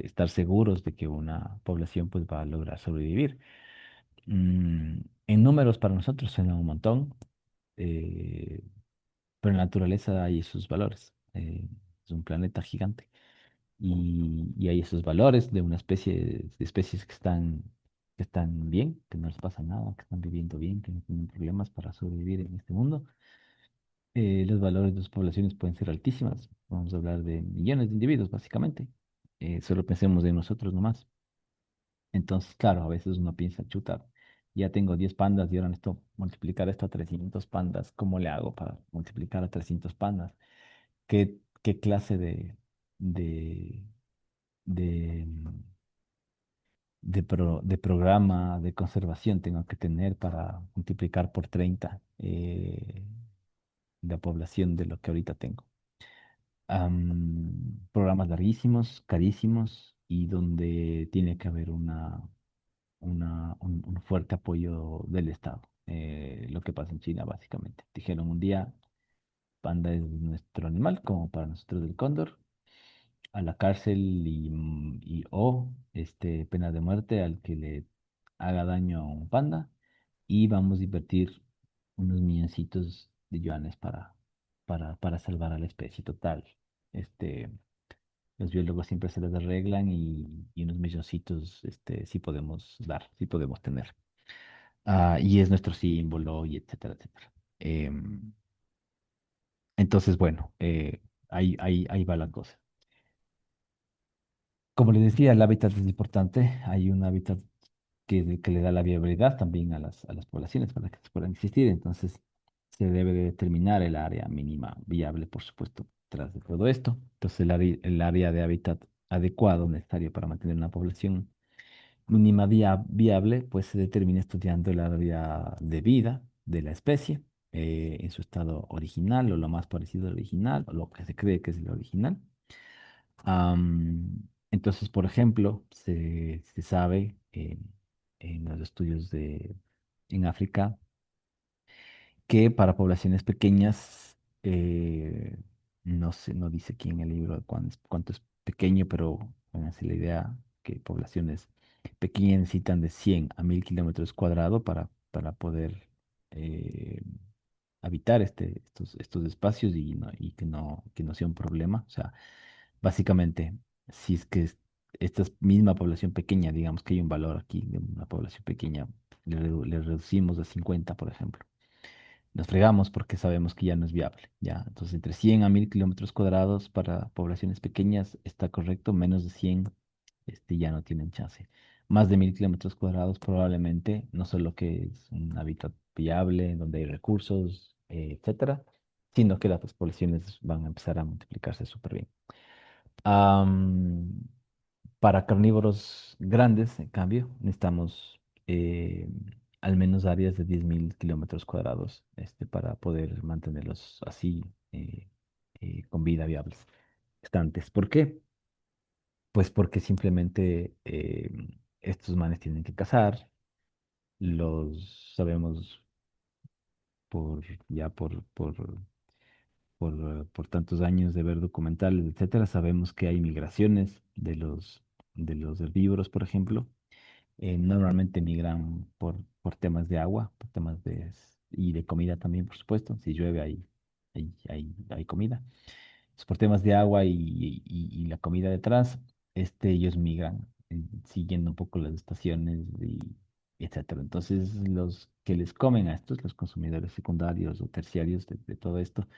estar seguros de que una población pues va a lograr sobrevivir. En números para nosotros suena un montón, eh, pero en la naturaleza hay esos valores. Es un planeta gigante y hay esos valores de una especie de especies que están que están bien, que no les pasa nada, que están viviendo bien, que no tienen problemas para sobrevivir en este mundo. Los valores de sus poblaciones pueden ser altísimas. Vamos a hablar de millones de individuos, básicamente. Solo pensemos en nosotros nomás. Entonces, claro, a veces uno piensa, chuta, ya tengo 10 pandas y ahora necesito multiplicar esto a 300 pandas. ¿Cómo le hago para multiplicar a 300 pandas? ¿Qué clase de, de, de programa de conservación tengo que tener para multiplicar por 30 la población de lo que ahorita tengo? Programas larguísimos, carísimos y donde tiene que haber un fuerte apoyo del Estado. Lo que pasa en China, básicamente. Dijeron un día, panda es nuestro animal, como para nosotros el cóndor, a la cárcel y o pena de muerte al que le haga daño a un panda y vamos a invertir unos milloncitos de yuanes para salvar a la especie total. Este, los biólogos siempre se las arreglan y unos milloncitos sí podemos dar, sí podemos tener. Y es nuestro símbolo y etcétera, etcétera. Entonces, bueno, ahí va la cosa. Como les decía, el hábitat es importante. Hay un hábitat que le da la viabilidad también a las poblaciones para que puedan existir. Entonces, se debe de determinar el área mínima viable, por supuesto, tras de todo esto. Entonces, el área de hábitat adecuado necesario para mantener una población mínima viable, pues se determina estudiando el área de vida de la especie en su estado original o lo más parecido al original, o lo que se cree que es el original. Entonces, por ejemplo, se sabe en los estudios en África que para poblaciones pequeñas, no sé, no dice aquí en el libro cuánto es pequeño, pero háganse la idea que poblaciones pequeñas necesitan de 100 a 1000 kilómetros cuadrados para poder eh, habitar estos espacios y que no sea un problema. O sea, básicamente, si es que esta misma población pequeña, digamos que hay un valor aquí de una población pequeña, le reducimos a 50, por ejemplo. Nos fregamos porque sabemos que ya no es viable, ¿ya? Entonces, entre 100 a 1000 kilómetros cuadrados para poblaciones pequeñas está correcto, menos de 100 ya no tienen chance. Más de 1000 kilómetros cuadrados probablemente, no solo que es un hábitat viable, donde hay recursos, etcétera, sino que las poblaciones van a empezar a multiplicarse súper bien. Am, para carnívoros grandes, en cambio, necesitamos al menos áreas de 10.000 kilómetros cuadrados para poder mantenerlos así con vida viables, estantes. ¿Por qué? Pues porque simplemente estos manes tienen que cazar, los sabemos por ya por tantos años de ver documentales, etcétera, sabemos que hay migraciones de los herbívoros, por ejemplo. Normalmente migran por temas de agua, por temas y de comida también, por supuesto. Si llueve, hay comida. Entonces, por temas de agua y la comida detrás, ellos migran siguiendo un poco las estaciones etcétera. Entonces, los que les comen a estos, los consumidores secundarios o terciarios de todo esto,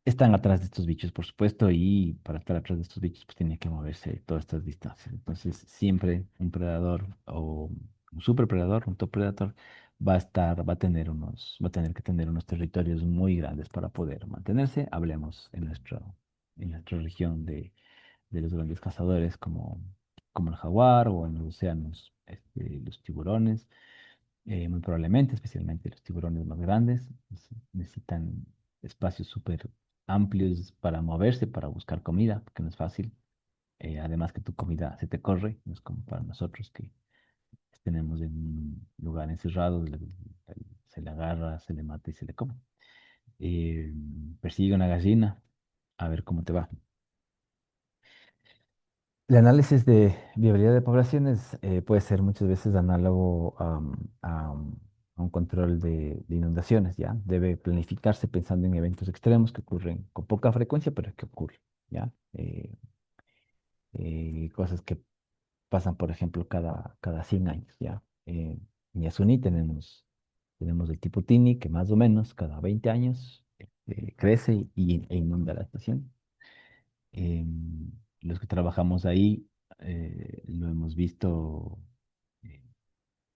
están atrás de estos bichos, por supuesto, y para estar atrás de estos bichos, pues tiene que moverse todas estas distancias. Entonces, siempre un predador o un superpredador, un top predator, va a tener que tener unos territorios muy grandes para poder mantenerse. Hablemos en nuestra región de los grandes cazadores como el jaguar o en los océanos, los tiburones. Muy probablemente, especialmente los tiburones más grandes, necesitan espacios súper amplios para moverse, para buscar comida, porque no es fácil. Además que tu comida se te corre, no es como para nosotros que tenemos en un lugar encerrado, se le agarra, se le mata y se le come. Persigue una gallina, a ver cómo te va. El análisis de viabilidad de poblaciones puede ser muchas veces análogo a un control de inundaciones, ¿ya? Debe planificarse pensando en eventos extremos que ocurren con poca frecuencia, pero que ocurren, ¿ya? Cosas que pasan, por ejemplo, cada 100 años, ¿ya? En Yasuní tenemos el tipo Tini, que más o menos cada 20 años crece e inunda la estación. Los que trabajamos ahí lo hemos visto eh,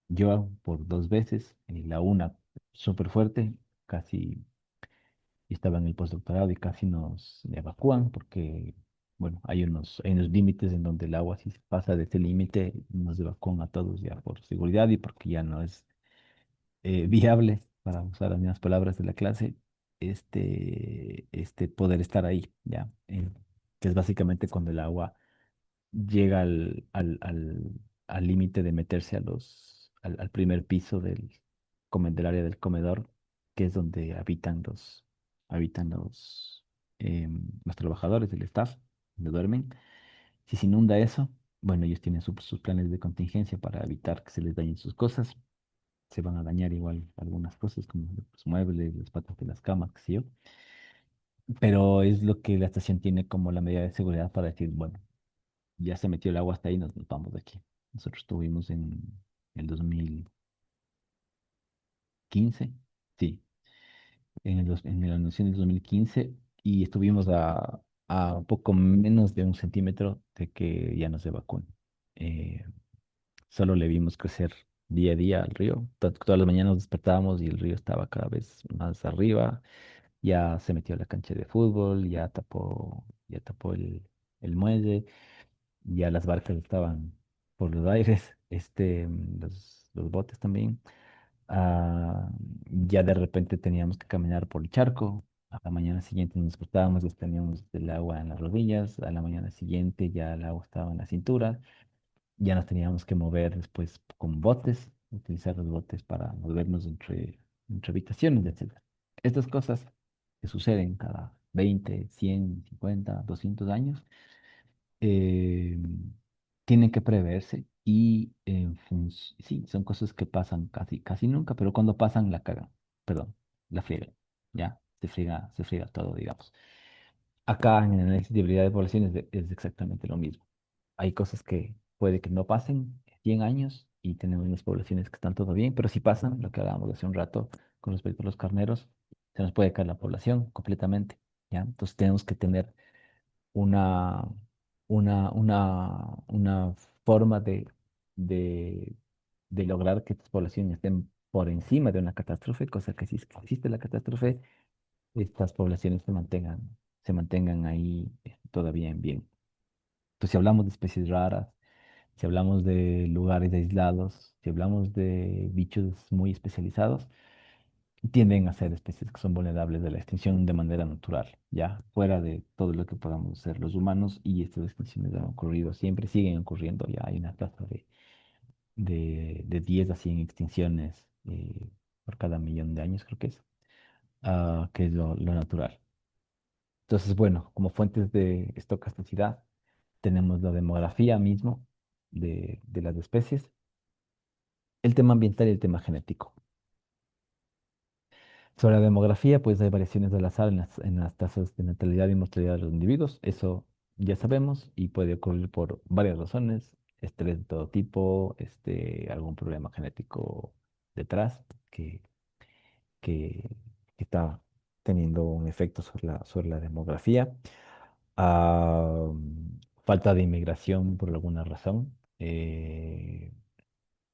yo por 2 veces, la una súper fuerte, casi estaba en el postdoctorado y casi nos evacúan porque, bueno, hay unos límites en donde el agua si se pasa de ese límite nos evacúan a todos ya por seguridad y porque ya no es viable, para usar las mismas palabras de la clase, poder estar ahí, ¿ya? Que es básicamente cuando el agua llega al límite de meterse al primer piso del área del comedor, que es donde habitan los trabajadores del staff, donde duermen. Si se inunda eso, bueno, ellos tienen sus planes de contingencia para evitar que se les dañen sus cosas. Se van a dañar igual algunas cosas como los muebles, las patas de las camas, qué sé yo. Pero es lo que la estación tiene como la medida de seguridad para decir, bueno, ya se metió el agua hasta ahí, nos vamos de aquí. Nosotros estuvimos en el 2015, sí, en la noción del 2015 y estuvimos a poco menos de 1 centímetro de que ya nos evacúen. Eh, Solo le vimos crecer día a día al río. Todas las mañanas nos despertábamos y el río estaba cada vez más arriba. Ya se metió a la cancha de fútbol, ya tapó el muelle, ya las barcas estaban por los aires, los botes también. Ya de repente teníamos que caminar por el charco. A la mañana siguiente nos despertábamos, ya teníamos el agua en las rodillas. A la mañana siguiente ya el agua estaba en la cintura. Ya nos teníamos que mover después con botes, utilizar los botes para movernos entre habitaciones, etcétera. Estas cosas que suceden cada 20, 100, 50, 200 años, eh, tienen que preverse y sí, son cosas que pasan casi, casi nunca, pero cuando pasan la cagan, perdón, la friegan, ya, se friega todo, digamos. Acá en el análisis de habilidad de población es exactamente lo mismo. Hay cosas que puede que no pasen 100 años y tenemos unas poblaciones que están todo bien, pero si pasan, lo que hablábamos hace un rato con respecto a los carneros, se nos puede caer la población completamente, ¿ya? Entonces tenemos que tener una, una forma de, de lograr que estas poblaciones estén por encima de una catástrofe, cosa que si es que existe la catástrofe, estas poblaciones se mantengan ahí todavía en bien. Entonces, si hablamos de especies raras, si hablamos de lugares aislados, si hablamos de bichos muy especializados, tienden a ser especies que son vulnerables de la extinción de manera natural, ya fuera de todo lo que podamos ser los humanos, y estas extinciones han ocurrido siempre, siguen ocurriendo, ya hay una tasa de 10 a 100 extinciones por cada millón de años, creo que es lo natural. Entonces, bueno, como fuentes de estocasticidad, tenemos la demografía mismo de las especies, el tema ambiental y el tema genético. Sobre la demografía, pues hay variaciones al azar en las tasas de natalidad y mortalidad de los individuos. Eso ya sabemos y puede ocurrir por varias razones. Estrés de todo tipo, algún problema genético detrás que, que, que está teniendo un efecto sobre la demografía. Ah, Falta de inmigración por alguna razón.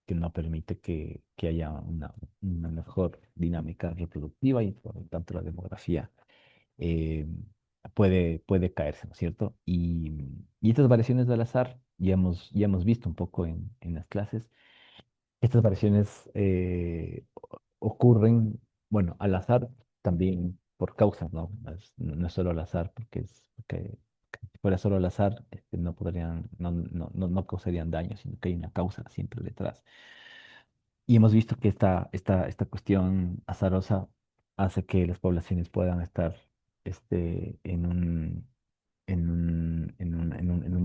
Que no permite que haya una mejor dinámica reproductiva y por lo tanto la demografía eh, puede caerse, ¿no es cierto? Y estas variaciones del azar ya hemos visto un poco en las clases. Estas variaciones ocurren, bueno, al azar también por causas, ¿no? No es solo al azar, porque si fuera solo al azar, no podrían, no causarían daño, sino que hay una causa siempre detrás. Y hemos visto que esta cuestión azarosa hace que las poblaciones puedan estar en un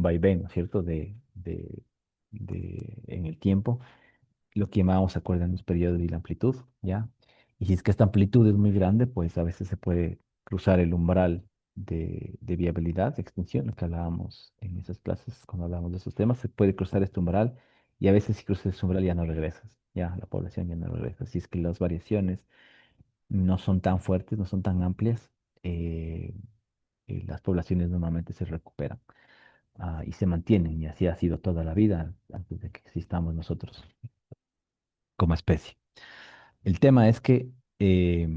vaivén, ¿no es cierto?, en el tiempo, lo que llamábamos, ¿se acuerdan?, los periodos y la amplitud, ¿ya? Y si es que esta amplitud es muy grande, pues a veces se puede cruzar el umbral de viabilidad, de extinción, lo que hablábamos en esas clases cuando hablábamos de esos temas, se puede cruzar este umbral y a veces si cruzas ese umbral ya no regresas, ya la población ya no regresa. Si es que las variaciones no son tan fuertes, no son tan amplias, eh, las poblaciones normalmente se recuperan y se mantienen, y así ha sido toda la vida antes de que existamos nosotros como especie. El tema es que eh,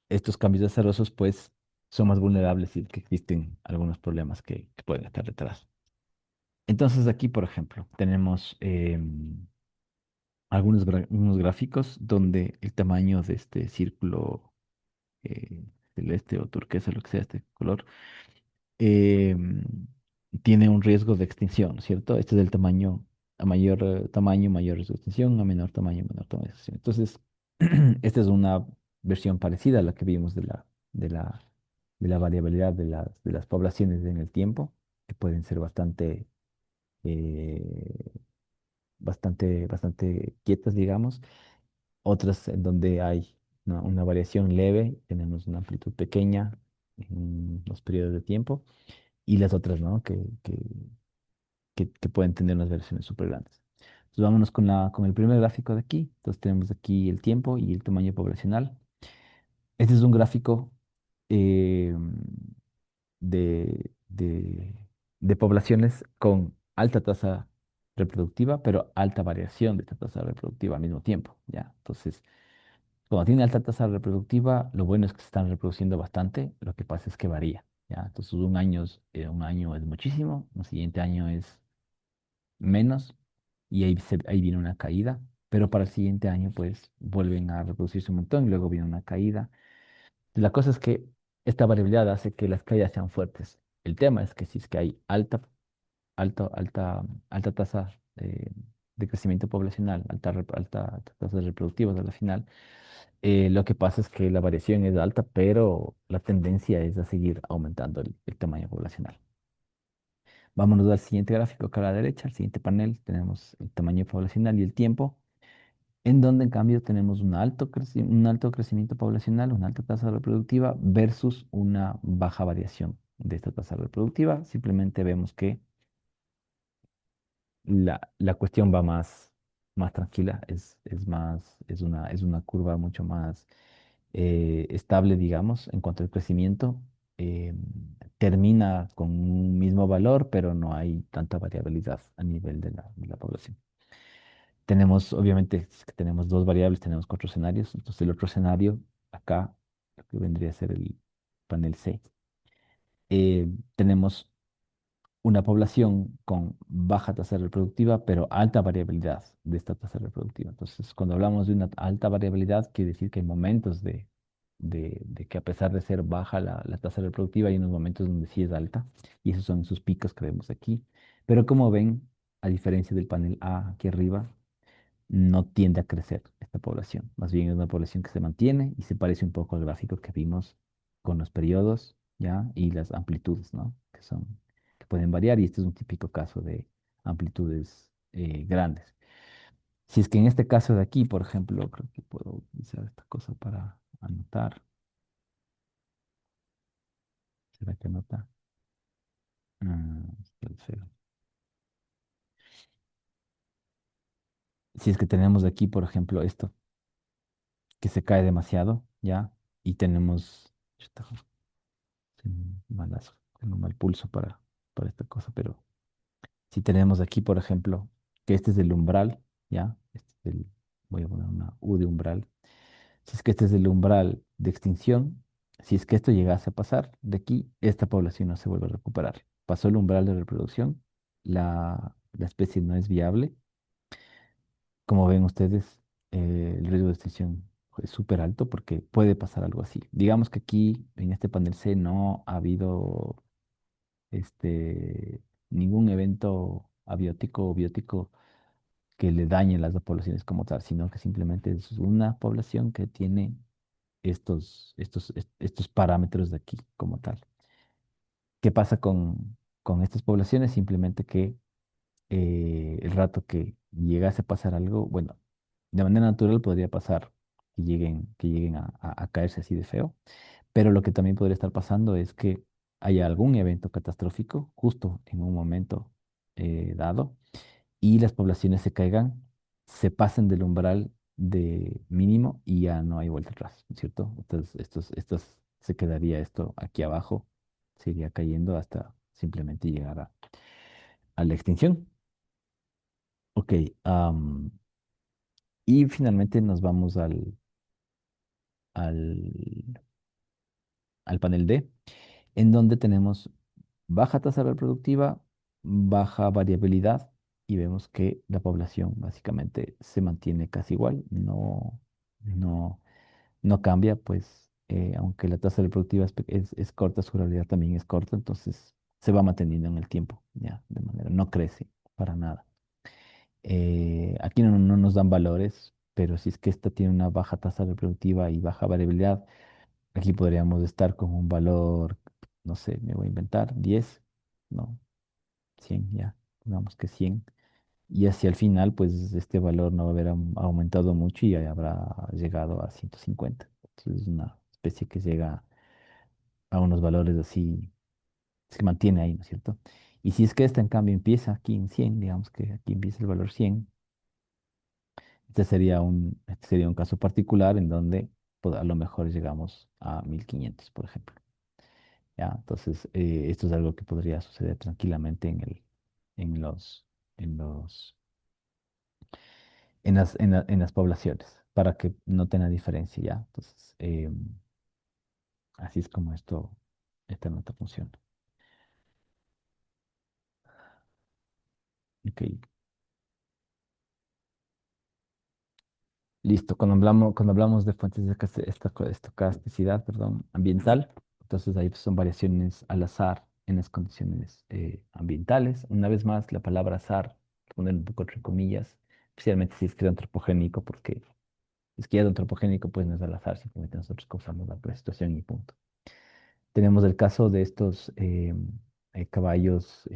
estos cambios azarosos pues son más vulnerables y que existen algunos problemas que pueden estar detrás. Entonces aquí, por ejemplo, tenemos unos gráficos donde el tamaño de este círculo eh, celeste o turquesa, lo que sea este color, eh, tiene un riesgo de extinción, ¿cierto? Este es el tamaño, a mayor tamaño, mayor riesgo de extinción, a menor tamaño, menor tamaño de extinción. Entonces, esta es una versión parecida a la que vimos de la, de la variabilidad de las poblaciones en el tiempo, que pueden ser eh, bastante quietas, digamos. Otras en donde hay una variación leve, tenemos una amplitud pequeña en los periodos de tiempo, y las otras, ¿no? Que pueden tener unas variaciones súper grandes. Entonces vámonos con el primer gráfico de aquí. Entonces tenemos aquí el tiempo y el tamaño poblacional. Este es un gráfico eh, de, de, de poblaciones con alta tasa reproductiva, pero alta variación de esta tasa reproductiva al mismo tiempo, ¿ya? Entonces, cuando tiene alta tasa reproductiva, lo bueno es que se están reproduciendo bastante, lo que pasa es que varía, ¿ya? Entonces, un año es muchísimo, un siguiente año es menos, y ahí viene una caída, pero para el siguiente año, pues, vuelven a reproducirse un montón y luego viene una caída. La cosa es que esta variabilidad hace que las caídas sean fuertes. El tema es que si es que hay alta tasa de crecimiento poblacional, alta tasa reproductivas a la final, lo que pasa es que la variación es alta, pero la tendencia es a seguir aumentando el tamaño poblacional. Vámonos al siguiente gráfico acá a la derecha, al siguiente panel, tenemos el tamaño poblacional y el tiempo, en donde en cambio tenemos un alto crecimiento poblacional, una alta tasa reproductiva versus una baja variación de esta tasa reproductiva. Simplemente vemos que la cuestión va más tranquila, es una curva mucho más estable, digamos, en cuanto al crecimiento. eh, Termina con un mismo valor, pero no hay tanta variabilidad a nivel de la población. Tenemos, obviamente, es que tenemos dos variables, tenemos cuatro escenarios. Entonces, el otro escenario, acá, lo que vendría a ser el panel C, tenemos una población con baja tasa reproductiva, pero alta variabilidad de esta tasa reproductiva. Entonces, cuando hablamos de una alta variabilidad, quiere decir que hay momentos de que a pesar de ser baja la tasa reproductiva, hay unos momentos donde sí es alta, y esos son sus picos que vemos aquí. Pero como ven, a diferencia del panel A aquí arriba, no tiende a crecer esta población. Más bien es una población que se mantiene y se parece un poco al gráfico que vimos con los periodos, ¿ya? Y las amplitudes, ¿no? Que pueden variar, y este es un típico caso de amplitudes grandes. Si es que en este caso de aquí, por ejemplo, creo que puedo utilizar esta cosa para anotar. ¿Será que anota? Está el cero. Si es que tenemos de aquí, por ejemplo, esto, que se cae demasiado, ¿ya? Y tenemos... tengo mal pulso para esta cosa, pero si tenemos aquí, por ejemplo, que este es el umbral, ¿ya? Voy a poner una U de umbral. Si es que este es el umbral de extinción, si es que esto llegase a pasar de aquí, esta población no se vuelve a recuperar. Pasó el umbral de reproducción, la especie no es viable. Como ven ustedes, el riesgo de extinción es súper alto porque puede pasar algo así. Digamos que aquí en este panel C no ha habido ningún evento abiótico o biótico que le dañe las dos poblaciones como tal, sino que simplemente es una población que tiene estos parámetros de aquí como tal. ¿Qué pasa con estas poblaciones? Simplemente que el rato que llegase a pasar algo, bueno, de manera natural podría pasar que lleguen a caerse así de feo, pero lo que también podría estar pasando es que haya algún evento catastrófico justo en un momento dado, y las poblaciones se caigan, se pasen del umbral de mínimo y ya no hay vuelta atrás, ¿no es cierto? Entonces, se quedaría esto aquí abajo, se iría cayendo hasta simplemente llegar a la extinción. Ok, y finalmente nos vamos al, al panel D, en donde tenemos baja tasa reproductiva, baja variabilidad y vemos que la población básicamente se mantiene casi igual, no, no cambia, pues aunque la tasa reproductiva es corta, su realidad también es corta, entonces se va manteniendo en el tiempo, ya, de manera, no crece para nada. Aquí no nos dan valores, pero si es que esta tiene una baja tasa reproductiva y baja variabilidad, aquí podríamos estar con un valor, no sé, me voy a inventar, 10, no, 100 ya, digamos que 100. Y hacia el final, pues este valor no va a haber aumentado mucho y ya habrá llegado a 150. Entonces es una especie que llega a unos valores así, se mantiene ahí, ¿no es cierto? Y si es que esta en cambio empieza aquí en 100, digamos que aquí empieza el valor 100, este sería un caso particular en donde pues, a lo mejor llegamos a 1500, por ejemplo. ¿Ya? Entonces, esto es algo que podría suceder tranquilamente en los, en los, en las poblaciones, para que no tenga diferencia, ¿ya? Entonces, así es como esta nota funciona. Ok, listo. Cuando hablamos de fuentes de estocasticidad, perdón, ambiental, entonces ahí pues, son variaciones al azar en las condiciones ambientales. Una vez más, la palabra azar, poner un poco entre comillas, especialmente si es que es antropogénico, porque es que ya es antropogénico, pues no es al azar, simplemente nosotros causamos la situación y punto. Tenemos el caso de estos caballos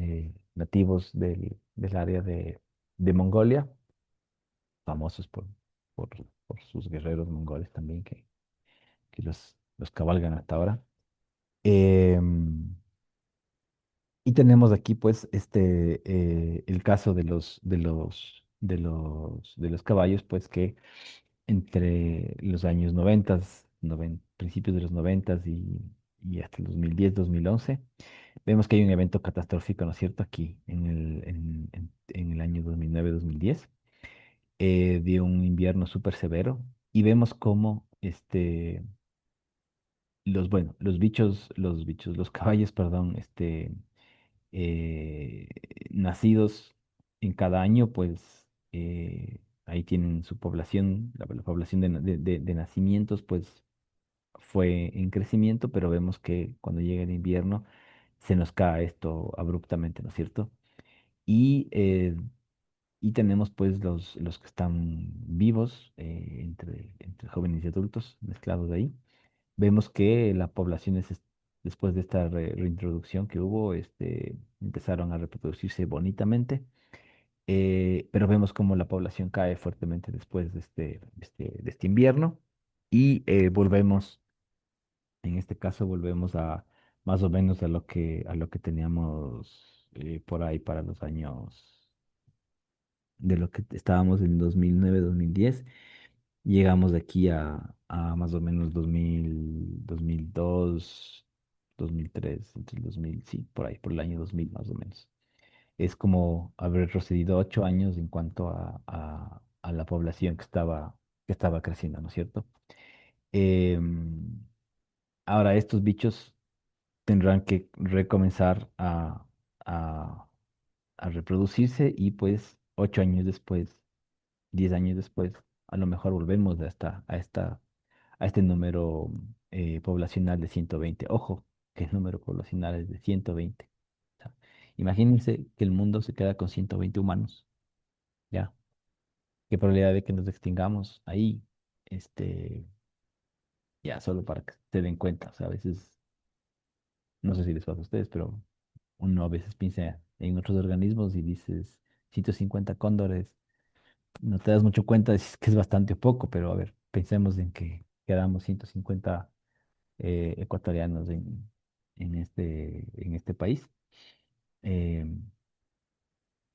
nativos del área de Mongolia, famosos por, por sus guerreros mongoles también, que los cabalgan hasta ahora. Em, y tenemos aquí, pues, el caso de los caballos, pues, que entre los años 90, principios de los 90 y hasta el 2010, 2011, vemos que hay un evento catastrófico, ¿no es cierto? Aquí en el año 2009-2010, de un invierno súper severo y vemos cómo bueno, los caballos, perdón, eh, nacidos en cada año, pues ahí tienen su población, la población de nacimientos, pues fue en crecimiento, pero vemos que cuando llega el invierno se nos cae esto abruptamente, ¿no es cierto? Y, eh, y tenemos pues los que están vivos, entre jóvenes y adultos mezclados ahí. Vemos que la población después de esta reintroducción que hubo, empezaron a reproducirse bonitamente, pero vemos como la población cae fuertemente después de este invierno y en este caso volvemos a más o menos a lo que teníamos por ahí para los años de lo que estábamos en 2009-2010. Llegamos de aquí a más o menos 2000, 2002, 2003, entre el 2000, sí, por ahí, por el año 2000 más o menos. Es como haber retrocedido 8 años en cuanto a la población que estaba creciendo, ¿no es cierto? Em, Ahora, estos bichos tendrán que recomenzar a, a reproducirse y pues 8 años después, 10 años después, a lo mejor volvemos a este número poblacional de 120. Ojo, que el número poblacional es de 120. O sea, imagínense que el mundo se queda con 120 humanos, ¿ya? ¿Qué probabilidad de que nos extingamos ahí? Este, ya, solo para que se den cuenta. O sea, a veces, no sé si les pasa a ustedes, pero uno a veces piensa en otros organismos y dices 150 cóndores, no te das mucho cuenta, dices que es bastante o poco, pero a ver, pensemos en que quedamos 150 ecuatorianos en este país. Eh,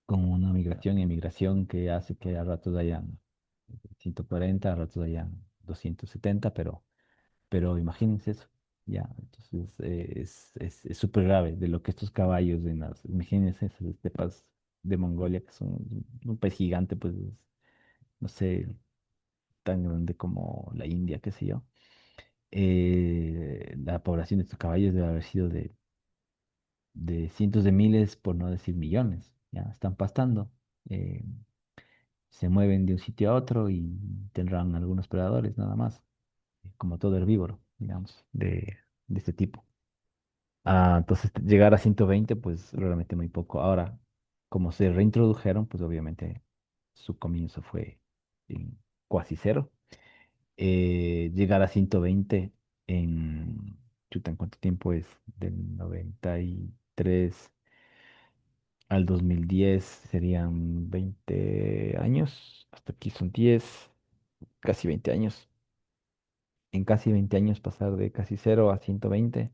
con una migración y emigración que hace que a ratos hayan 140, a ratos hayan 270, pero imagínense eso, ya, entonces es súper grave de lo que estos caballos en las, imagínense esas estepas de Mongolia, que son un país gigante, pues, no sé, tan grande como la India, qué sé yo. La población de estos caballos debe haber sido de cientos de miles, por no decir millones, ya, están pastando. eh, Se mueven de un sitio a otro y tendrán algunos predadores nada más, como todo herbívoro, digamos, de este tipo. Entonces, llegar a 120 pues realmente muy poco. Ahora, como se reintrodujeron, pues obviamente su comienzo fue en cuasi cero. Llegar a 120 en, chuta, ¿en cuánto tiempo es? Del 93 al 2010 serían 20 años, hasta aquí son 10, casi 20 años. En casi 20 años pasar de casi cero a 120,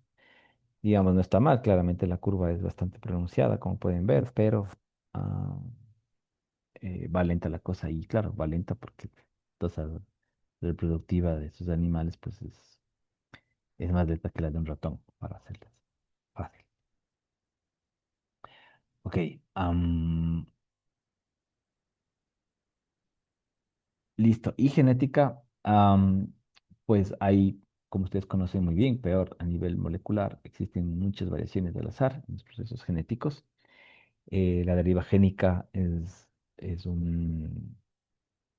digamos, no está mal. Claramente la curva es bastante pronunciada, como pueden ver, pero ah, va lenta la cosa. Y claro, va lenta porque la tasa reproductiva de estos animales pues es más lenta que la de un ratón, para hacerlas fácil. Ok, listo. Y genética, pues hay, como ustedes conocen muy bien, peor a nivel molecular, existen muchas variaciones del azar en los procesos genéticos. La deriva génica es un,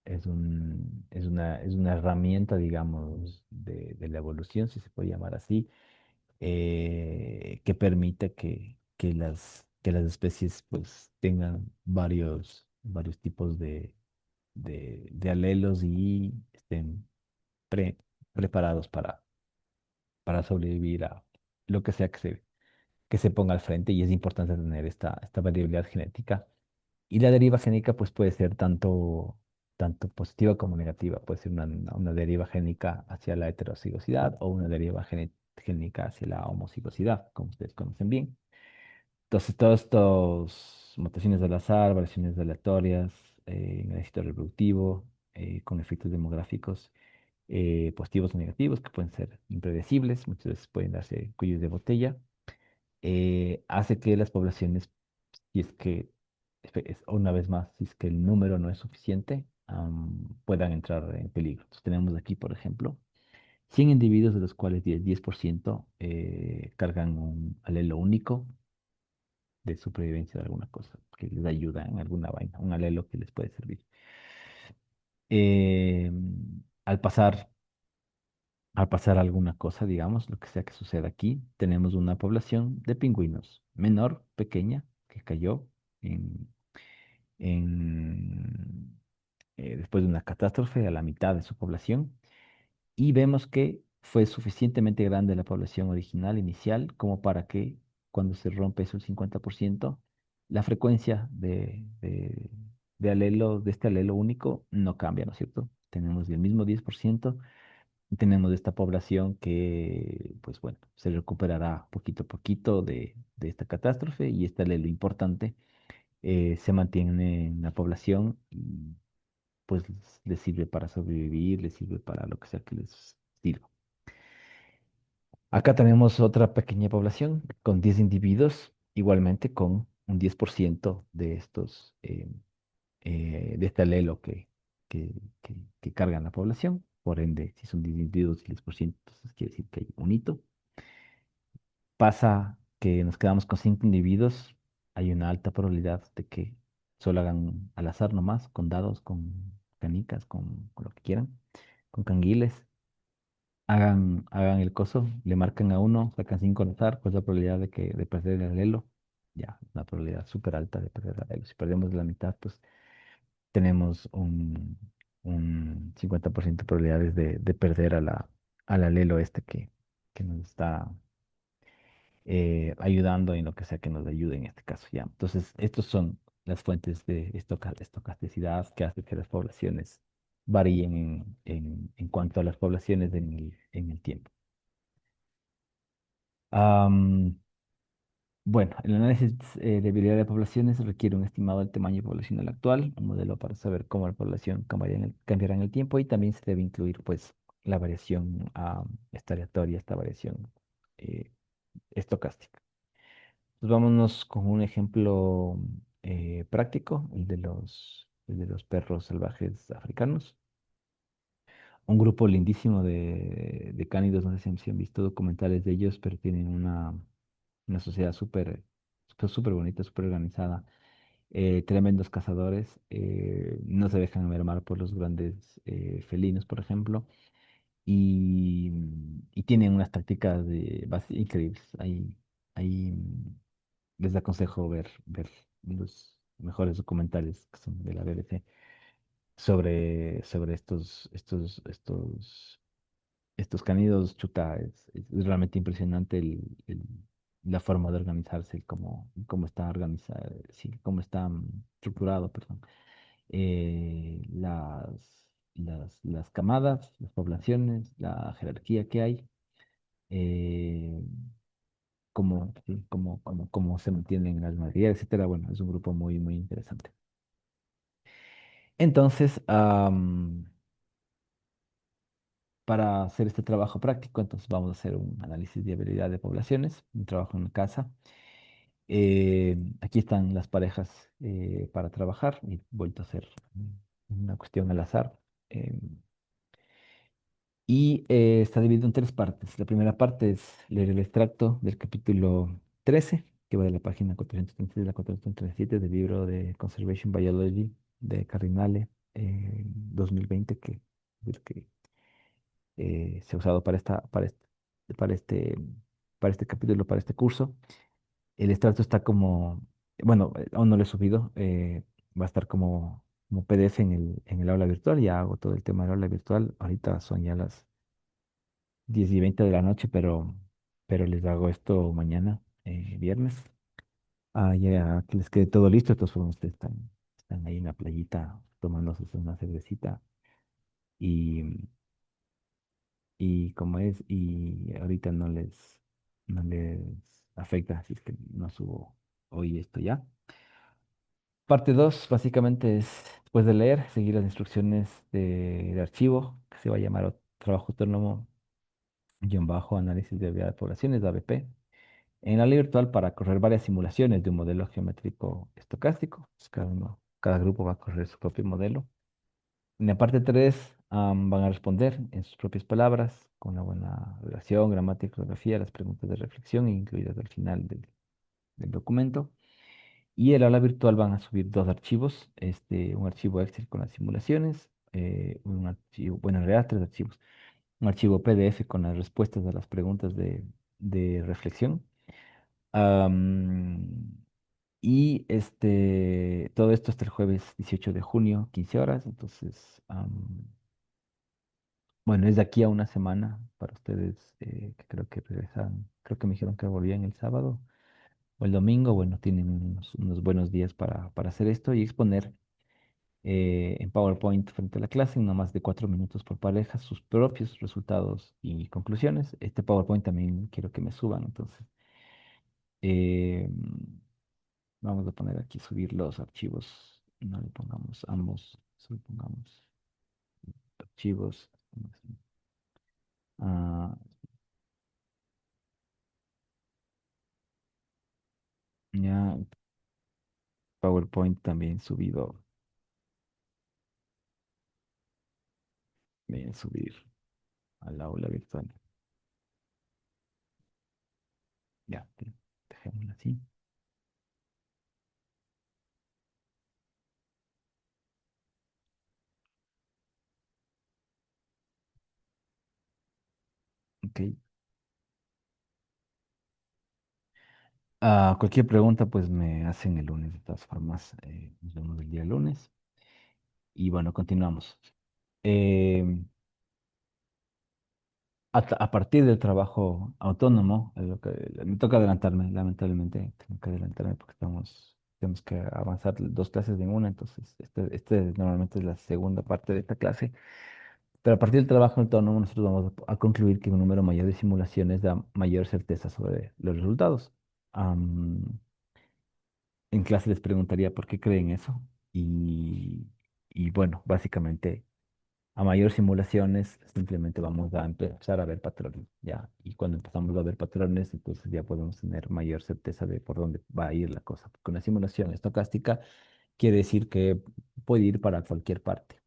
es una herramienta, digamos, de la evolución, si se puede llamar así, que permite que las especies pues tengan varios tipos de alelos y estén pre- preparados para sobrevivir a lo que sea que se ponga al frente, y es importante tener esta variabilidad genética. Y la deriva génica pues puede ser tanto positiva como negativa. Puede ser una deriva génica hacia la heterocigosidad o una deriva génica hacia la homocigosidad, como ustedes conocen bien. Entonces, todas estas mutaciones al azar, variaciones aleatorias en el éxito reproductivo, con efectos demográficos positivos o negativos, que pueden ser impredecibles, muchas veces pueden darse cuellos de botella, hace que las poblaciones, si es que, una vez más, si es que el número no es suficiente, puedan entrar en peligro. Entonces, tenemos aquí, por ejemplo, 100 individuos de los cuales 10% cargan un alelo único de supervivencia de alguna cosa, que les ayuda en alguna vaina, un alelo que les puede servir. Eh, al pasar, al pasar alguna cosa, digamos, lo que sea que suceda aquí, tenemos una población de pingüinos menor, pequeña, que cayó en, después de una catástrofe a la mitad de su población, y vemos que fue suficientemente grande la población original inicial como para que cuando se rompe eso el 50%, la frecuencia de este alelo único no cambia, ¿no es cierto? Tenemos el mismo 10%, y tenemos esta población que, pues bueno, se recuperará poquito a poquito de esta catástrofe, y este alelo importante se mantiene en la población y pues les sirve para sobrevivir, les sirve para lo que sea que les sirva. Acá tenemos otra pequeña población con 10 individuos, igualmente con un 10% de estos, de este alelo que cargan la población. Por ende, si son 10 individuos y 10%, entonces quiere decir que hay un hito. Pasa que nos quedamos con 5 individuos, hay una alta probabilidad de que solo hagan al azar nomás, con dados, con canicas, con lo que quieran, con canguiles. Hagan el coso, le marcan a uno, sacan 5 al azar, pues la probabilidad de perder el alelo, ya, una probabilidad súper alta de perder el alelo. Si perdemos la mitad, pues tenemos un 50% de probabilidades de perder al alelo este que nos está ayudando en lo que sea que nos ayude en este caso, ya. Entonces, estos son las fuentes de estocasticidad que hace que las poblaciones varíen en cuanto a las poblaciones en el tiempo. Am, Bueno, el análisis de habilidad de poblaciones requiere un estimado del tamaño poblacional actual, un modelo para saber cómo la población cambiará en el tiempo y también se debe incluir pues la variación esta aleatoria, esta variación eh, estocástica. Pues vámonos con un ejemplo práctico, el de los perros salvajes africanos. Un grupo lindísimo de cánidos, no sé si han visto documentales de ellos, pero tienen una sociedad súper bonita, súper organizada. Tremendos cazadores, no se dejan mermar por los grandes felinos, por ejemplo, y tienen unas tácticas increíbles. Ahí les aconsejo ver los mejores documentales que son de la BBC sobre estos canidos. Chuta, es realmente impresionante la forma de organizarse, cómo está organizado, sí, cómo está estructurado, perdón. Las camadas, las poblaciones, la jerarquía que hay, eh, cómo se mantienen las madrigueras, etcétera. Bueno, es un grupo muy interesante. Entonces, para hacer este trabajo práctico, entonces vamos a hacer un análisis de habilidad de poblaciones, un trabajo en casa. Aquí están las parejas para trabajar y vuelto a hacer una cuestión al azar. eh, Está dividido en tres partes. La primera parte es leer el extracto del capítulo 13, que va de la página 436 a la 437 del libro de Conservation Biology de Cardinale 2020, que es el que se ha usado para este, para este capítulo, para este curso. El extracto está bueno, aún no lo he subido, va a estar como PDF en el aula virtual. Ya hago todo el tema del aula virtual. Ahorita son ya las 10:20 de la noche, pero les hago esto mañana, viernes. Ya que les quede todo listo, de todas formas ustedes están ahí en la playita tomándose una cervecita y, y como es, y ahorita no les afecta si es que no subo hoy esto ya. Parte 2 básicamente es, después de leer, seguir las instrucciones del archivo, que se va a llamar trabajo autónomo guión bajo análisis de habilidad de poblaciones, ABP, en la ley virtual para correr varias simulaciones de un modelo geométrico estocástico. Pues cada grupo va a correr su propio modelo. En la parte 3 van a responder en sus propias palabras, con una buena redacción, gramática, ortografía, las preguntas de reflexión incluidas al final del documento. Y el aula virtual van a subir dos archivos, un archivo Excel con las simulaciones, un archivo, bueno, en realidad tres archivos, un archivo PDF con las respuestas a las preguntas de reflexión. Am, todo esto hasta el jueves 18 de junio, 15 horas. Entonces, bueno, es de aquí a una semana para ustedes que creo que regresan, creo que me dijeron que volvían el sábado o el domingo. Bueno, tienen unos buenos días para hacer esto y exponer en PowerPoint frente a la clase en no más de 4 minutos por pareja sus propios resultados y conclusiones. Este PowerPoint también quiero que me suban, entonces. eh, Vamos a poner aquí subir los archivos. No le pongamos ambos, solo pongamos archivos. Ah, ya PowerPoint también subido. Bien, subir al aula virtual. Ya, dejémoslo así. Ok. Cualquier pregunta, pues me hacen el lunes. De todas formas, nos vemos el día lunes. Y bueno, continuamos. Eh, a partir del trabajo autónomo, es lo que me toca adelantarme, lamentablemente, tengo que adelantarme porque tenemos que avanzar dos clases en una. Entonces este normalmente es la segunda parte de esta clase, pero a partir del trabajo autónomo nosotros vamos a concluir que un número mayor de simulaciones da mayor certeza sobre los resultados. Am, en clase les preguntaría por qué creen eso y, y bueno, básicamente a mayor simulaciones simplemente vamos a empezar a ver patrones, ¿ya? Y cuando empezamos a ver patrones, entonces ya podemos tener mayor certeza de por dónde va a ir la cosa. Porque una simulación estocástica quiere decir que puede ir para cualquier parte.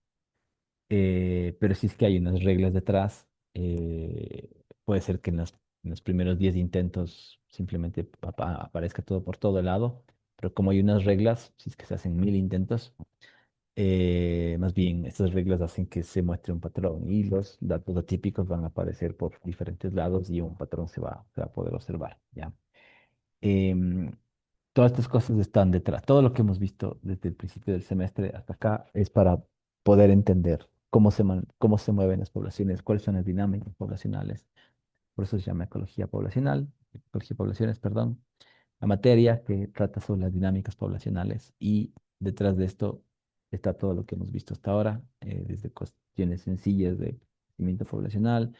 Pero si es que hay unas reglas detrás, puede ser que en los primeros 10 intentos simplemente aparezca todo por todo lado, pero como hay unas reglas, si es que se hacen 1000 intentos, más bien estas reglas hacen que se muestre un patrón y los datos atípicos van a aparecer por diferentes lados y un patrón se va a poder observar, ¿ya? Em, Todas estas cosas están detrás. Todo lo que hemos visto desde el principio del semestre hasta acá es para poder entender cómo se mueven las poblaciones, cuáles son las dinámicas poblacionales. Por eso se llama ecología de poblaciones, perdón. La materia que trata sobre las dinámicas poblacionales y detrás de esto está todo lo que hemos visto hasta ahora, desde cuestiones sencillas de crecimiento poblacional,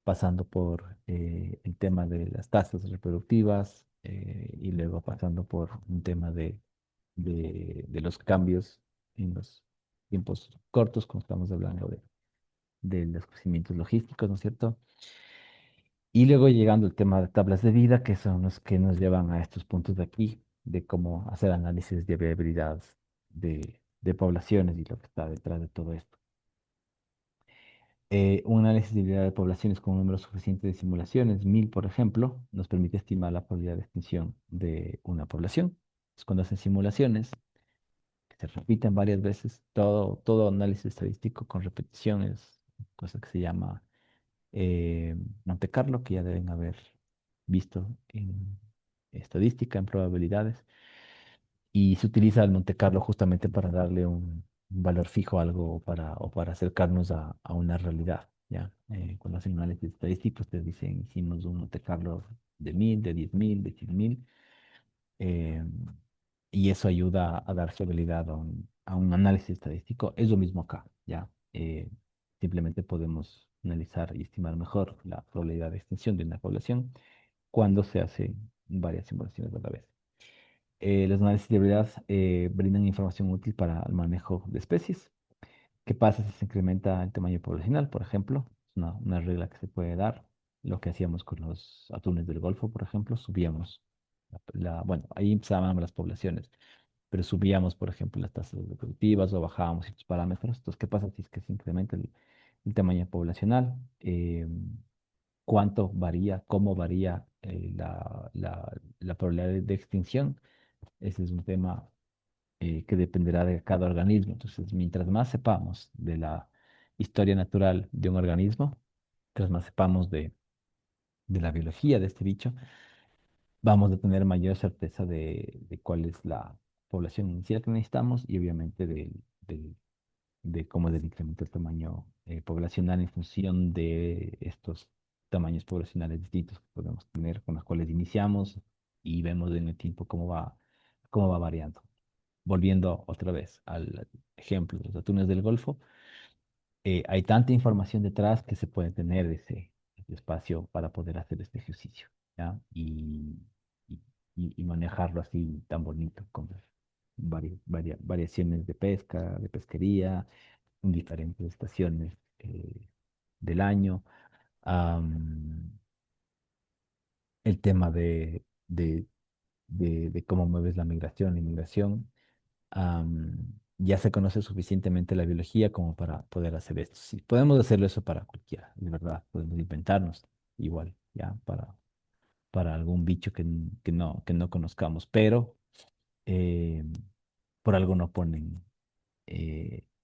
pasando por el tema de las tasas reproductivas y luego pasando por un tema de los cambios en los tiempos cortos, como estamos hablando de los crecimientos logísticos, ¿no es cierto? Y luego llegando al tema de tablas de vida, que son los que nos llevan a estos puntos de aquí, de cómo hacer análisis de viabilidad de poblaciones y lo que está detrás de todo esto. Un análisis de viabilidad de poblaciones con un número suficiente de simulaciones, 1000 por ejemplo, nos permite estimar la probabilidad de extinción de una población. Es cuando hacen simulaciones, que se repiten varias veces, todo análisis estadístico con repetición es cosa que se llama Monte Carlo, que ya deben haber visto en estadística, en probabilidades, y se utiliza el Monte Carlo justamente para darle un valor fijo a algo o para acercarnos a una realidad, ¿ya? Cuando hacen análisis estadísticos, te dicen, hicimos un Monte Carlo de 1000, de 10.000, de 100.000, eh, y eso ayuda a dar fiabilidad a un análisis estadístico. Es lo mismo acá, ¿ya? Simplemente podemos analizar y estimar mejor la probabilidad de extinción de una población cuando se hace varias simulaciones a la vez. Los análisis de habilidad brindan información útil para el manejo de especies. ¿Qué pasa si se incrementa el tamaño poblacional, por ejemplo? Es una regla que se puede dar. Lo que hacíamos con los atunes del Golfo, por ejemplo, subíamos bueno, ahí empezaban las poblaciones, pero subíamos, por ejemplo, las tasas reproductivas o bajábamos ciertos parámetros. Entonces, ¿qué pasa si es que se incrementa el tamaño poblacional? ¿Cuánto varía? ¿Cómo varía la probabilidad de extinción? Ese es un tema que dependerá de cada organismo. Entonces, mientras más sepamos de la historia natural de un organismo, mientras más sepamos de la biología de este bicho, vamos a tener mayor certeza de cuál es la población inicial que necesitamos y obviamente de cómo es el incremento del tamaño poblacional en función de estos tamaños poblacionales distintos que podemos tener con los cuales iniciamos y vemos en el tiempo cómo va variando. Volviendo otra vez al ejemplo de los atunes del Golfo, hay tanta información detrás que se puede tener ese espacio para poder hacer este ejercicio, ¿ya? Y, y manejarlo así tan bonito, con variaciones de pesca, de pesquería, en diferentes estaciones del año. Am, el tema de cómo mueves la migración, la inmigración. Ya se conoce suficientemente la biología como para poder hacer esto. Sí, podemos hacerlo eso para cualquiera, de verdad. Podemos inventarnos igual, ya, para algún bicho que no conozcamos, pero eh, por algo no ponen,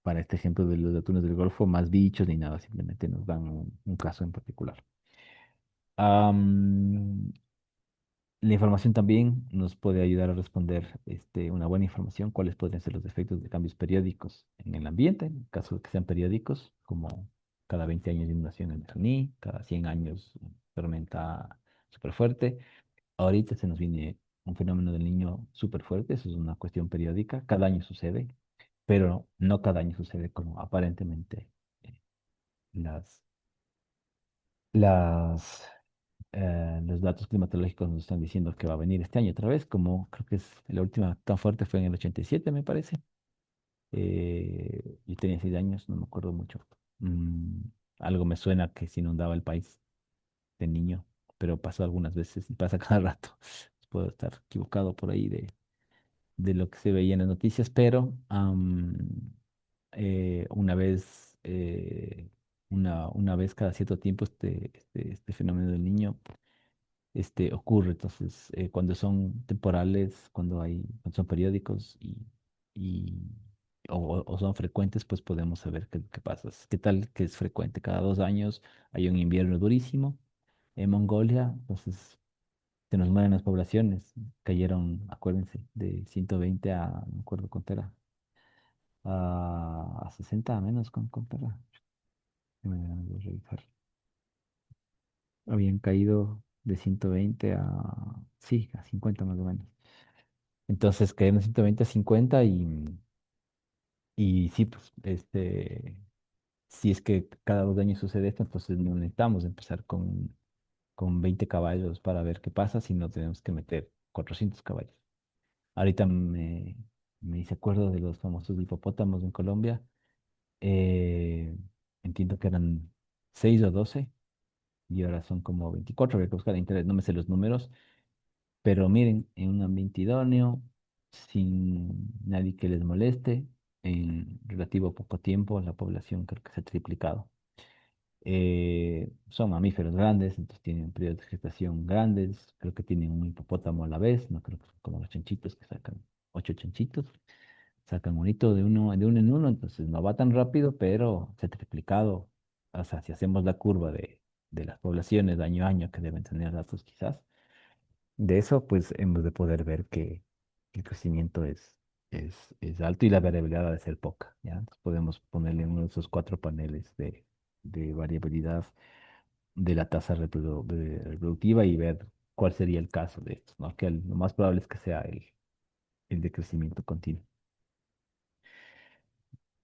para este ejemplo de los atunes del Golfo, más bichos ni nada, simplemente nos dan un caso en particular. Am, la información también nos puede ayudar a responder una buena información, cuáles pueden ser los efectos de cambios periódicos en el ambiente, en caso de que sean periódicos, como cada 20 años de inundación en Suní, cada 100 años tormenta súper fuerte. Ahorita se nos viene un fenómeno del niño súper fuerte, eso es una cuestión periódica, cada año sucede, pero no cada año sucede como aparentemente eh, las, las los datos climatológicos nos están diciendo que va a venir este año otra vez, como creo que es la última tan fuerte fue en el 87 me parece. Yo tenía 6 años, no me acuerdo mucho. Mm, algo me suena que se inundaba el país de niño, pero pasó algunas veces y pasa cada rato. Puedo estar equivocado por ahí de lo que se veía en las noticias, pero una vez, una vez cada cierto tiempo este fenómeno del niño ocurre. Entonces, cuando son temporales, cuando son periódicos y o son frecuentes, pues podemos saber qué pasa. ¿Qué tal que es frecuente? Cada 2 años hay un invierno durísimo en Mongolia, entonces se nos mueren las poblaciones. Cayeron, acuérdense, de 120 a, no me acuerdo cuánto era, a 60 a menos cuánto era. Voy a revisar. Habían caído de 120 a, sí, a 50 más o menos. Entonces cayeron de 120 a 50 y sí, pues, si es que cada 2 años sucede esto, entonces no necesitamos empezar con 20 caballos para ver qué pasa, sino tenemos que meter 400 caballos. Ahorita me hice acuerdo de los famosos hipopótamos en Colombia. eh, Entiendo que eran 6 o 12 y ahora son como 24. Voy a buscar en internet, no me sé los números, pero miren, en un ambiente idóneo, sin nadie que les moleste, en relativo poco tiempo, la población creo que se ha triplicado. Son mamíferos grandes, entonces tienen periodos de gestación grandes, creo que tienen un hipopótamo a la vez, no creo que son como los chanchitos que sacan 8 chanchitos, sacan un hito de uno en uno, entonces no va tan rápido, pero se ha triplicado. O sea, si hacemos la curva de las poblaciones de año a año que deben tener datos quizás, de eso pues hemos de poder ver que el crecimiento es alto y la variabilidad ha de ser poca, ¿ya? Entonces podemos ponerle en uno de esos 4 paneles de variabilidad de la tasa reproductiva y ver cuál sería el caso de esto, ¿no? Que lo más probable es que sea el de crecimiento continuo.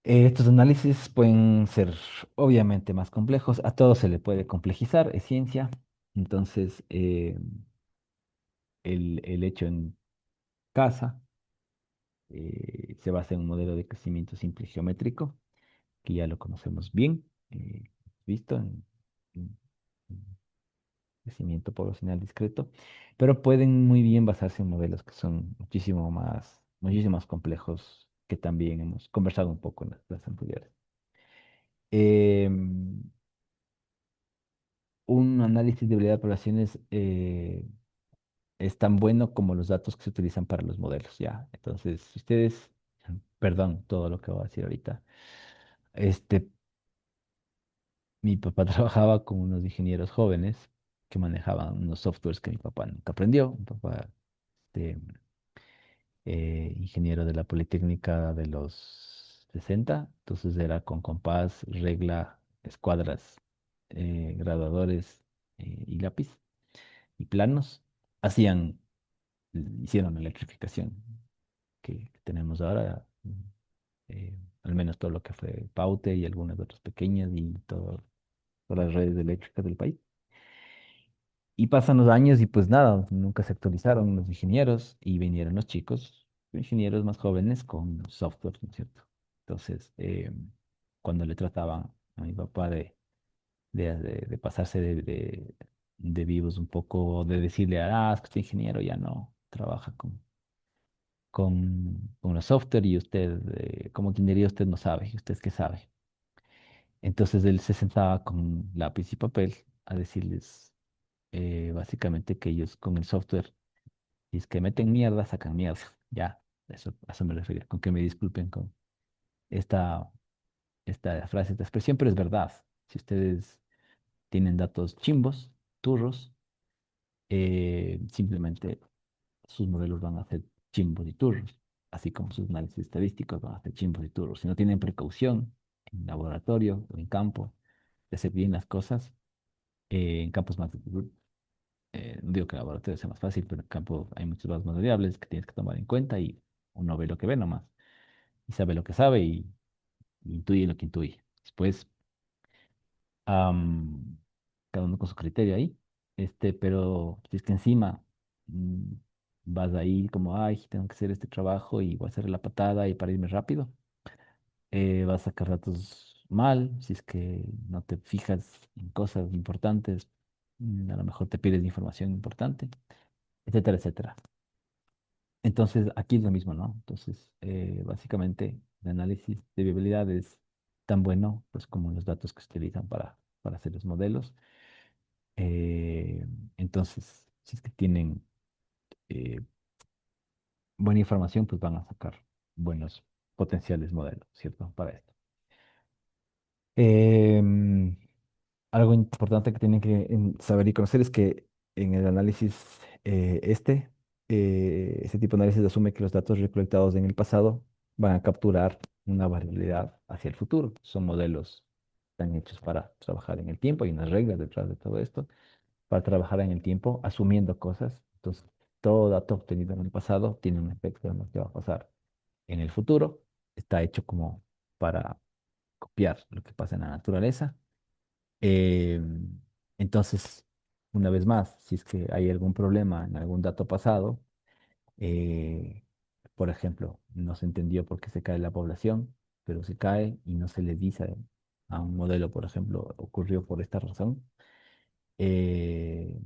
Estos análisis pueden ser obviamente más complejos, a todo se le puede complejizar, es ciencia, entonces el hecho en casa se basa en un modelo de crecimiento simple geométrico, que ya lo conocemos bien, visto en crecimiento poblacional discreto, pero pueden muy bien basarse en modelos que son muchísimo más complejos, que también hemos conversado un poco en las clases anteriores. Em, un análisis de habilidad de poblaciones es tan bueno como los datos que se utilizan para los modelos, ¿ya? Entonces, si ustedes, perdón, todo lo que voy a decir ahorita, este, mi papá trabajaba con unos ingenieros jóvenes que manejaban unos softwares que mi papá nunca aprendió. Mi papá, este, ingeniero de la Politécnica de los 60, entonces era con compás, regla, escuadras, graduadores y lápiz y planos. Hacían, hicieron la electrificación que tenemos ahora, al menos todo lo que fue Paute y algunas otras pequeñas y todas las redes eléctricas del país. Y pasan los años y pues nada, nunca se actualizaron los ingenieros y vinieron los chicos, ingenieros más jóvenes con software, ¿no es cierto? Entonces, cuando le trataban a mi papá de pasarse de vivos un poco, de decirle, es que este ingeniero ya no trabaja con los software y usted, como ingeniería, usted no sabe, ¿y usted qué sabe? Entonces él se sentaba con lápiz y papel a decirles básicamente que ellos con el software, si es que meten mierda, sacan mierda. Ya, a eso me refería, con que me disculpen con esta, esta frase, esta expresión, pero es verdad. Si ustedes tienen datos chimbos, turros, simplemente sus modelos van a ser chimbos y turros, así como sus análisis estadísticos van a ser chimbos y turros. Si no tienen precaución en laboratorio o en campo de hacer bien las cosas, en campos más, no digo que el laboratorio sea más fácil, pero en campo hay muchas más variables que tienes que tomar en cuenta y uno ve lo que ve nomás y sabe lo que sabe y intuye lo que intuye. Después, am, cada uno con su criterio ahí. Pero si es que encima mm, vas ahí como, ay, tengo que hacer este trabajo y voy a hacer la patada y para irme rápido, vas a sacar datos mal, si es que no te fijas en cosas importantes, a lo mejor te pierdes información importante, etcétera, etcétera. Entonces, aquí es lo mismo, ¿no? Entonces, básicamente, el análisis de viabilidad es tan bueno, pues, como los datos que se utilizan para hacer los modelos. Eh, entonces, si es que tienen eh, buena información, pues van a sacar buenos potenciales modelos, ¿cierto? Para esto. Em, Algo importante que tienen que saber y conocer es que en el análisis este tipo de análisis asume que los datos recolectados en el pasado van a capturar una variabilidad hacia el futuro. Son modelos que están hechos para trabajar en el tiempo, hay unas reglas detrás de todo esto, para trabajar en el tiempo, asumiendo cosas. Entonces, todo dato obtenido en el pasado tiene un efecto en lo que va a pasar en el futuro. Está hecho como para copiar lo que pasa en la naturaleza. Eh, entonces, una vez más, si es que hay algún problema en algún dato pasado, eh, por ejemplo, no se entendió por qué se cae la población, pero se cae y no se le dice a un modelo, por ejemplo, ocurrió por esta razón, eh,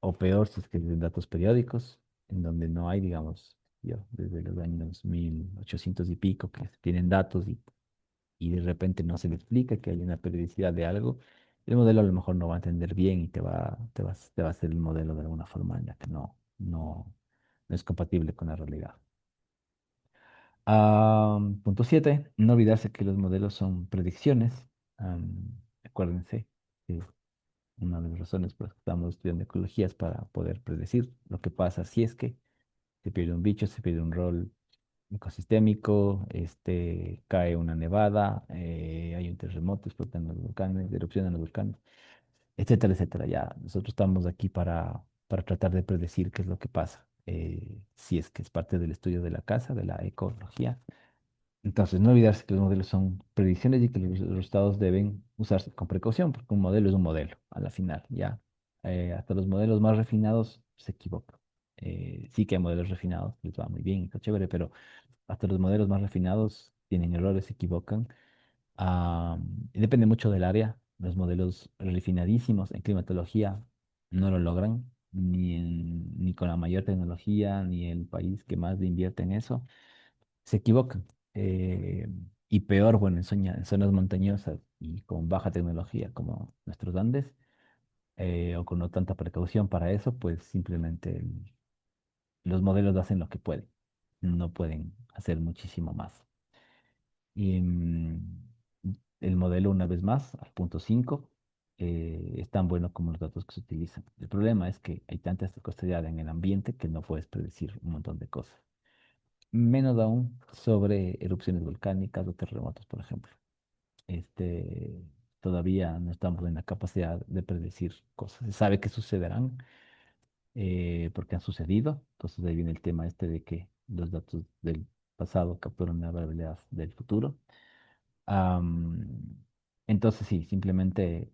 o peor, si es que es de datos periódicos, en donde no hay, digamos, desde los años 1800 y pico, que se tienen datos y de repente no se le explica que hay una periodicidad de algo, el modelo a lo mejor no va a entender bien y te va a hacer el modelo de alguna forma en la que no es compatible con la realidad. Punto 7, no olvidarse que los modelos son predicciones. Acuérdense que una de las razones por las que estamos estudiando ecología es para poder predecir lo que pasa si es que se pierde un bicho, se pierde un rol ecosistémico, cae una nevada, hay un terremoto, explotan los volcanes, erupcionan los volcanes, etcétera, etcétera. Ya, nosotros estamos aquí para tratar de predecir qué es lo que pasa, si es que es parte del estudio de la casa, de la ecología. Entonces, no olvidarse que los modelos son predicciones y que los resultados deben usarse con precaución, porque un modelo es un modelo, a la final, ya. Hasta los modelos más refinados se equivocan. Sí que hay modelos refinados, les va muy bien, está chévere, pero hasta los modelos más refinados tienen errores, se equivocan. Y depende mucho del área. Los modelos refinadísimos en climatología no lo logran, ni con la mayor tecnología, ni el país que más le invierte en eso. Se equivocan. Eh, y peor, bueno, en zonas montañosas y con baja tecnología como nuestros Andes, o con no tanta precaución para eso, pues simplemente los modelos hacen lo que pueden. No pueden hacer muchísimo más. Y el modelo, una vez más, al punto 5 es tan bueno como los datos que se utilizan. El problema es que hay tanta estacosidad en el ambiente que no puedes predecir un montón de cosas. Menos aún sobre erupciones volcánicas o terremotos, por ejemplo. Este, Todavía no estamos en la capacidad de predecir cosas. Se sabe que sucederán porque han sucedido. Entonces ahí viene el tema este de que los datos del pasado capturan la variabilidad del futuro. Am, entonces sí, simplemente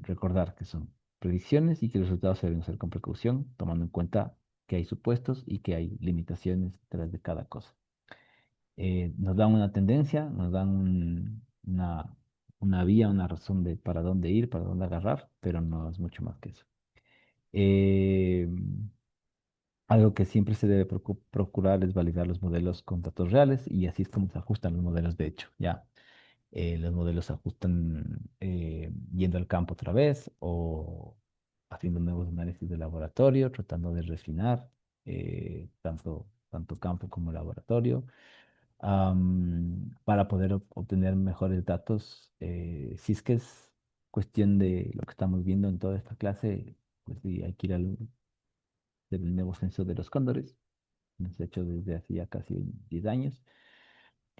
recordar que son predicciones y que los resultados se deben hacer con precaución, tomando en cuenta que hay supuestos y que hay limitaciones detrás de cada cosa. Nos dan una tendencia, nos dan una vía, una razón de para dónde ir, para dónde agarrar, pero no es mucho más que eso. Eh, Algo que siempre se debe procurar es validar los modelos con datos reales y así es como se ajustan los modelos de hecho, ya. Los modelos se ajustan yendo al campo otra vez o haciendo nuevos análisis de laboratorio, tratando de refinar tanto campo como laboratorio para poder obtener mejores datos. Si es que es cuestión de lo que estamos viendo en toda esta clase, pues sí, hay que ir al del nuevo censo de los cóndores, que se ha hecho desde hace ya casi 10 años,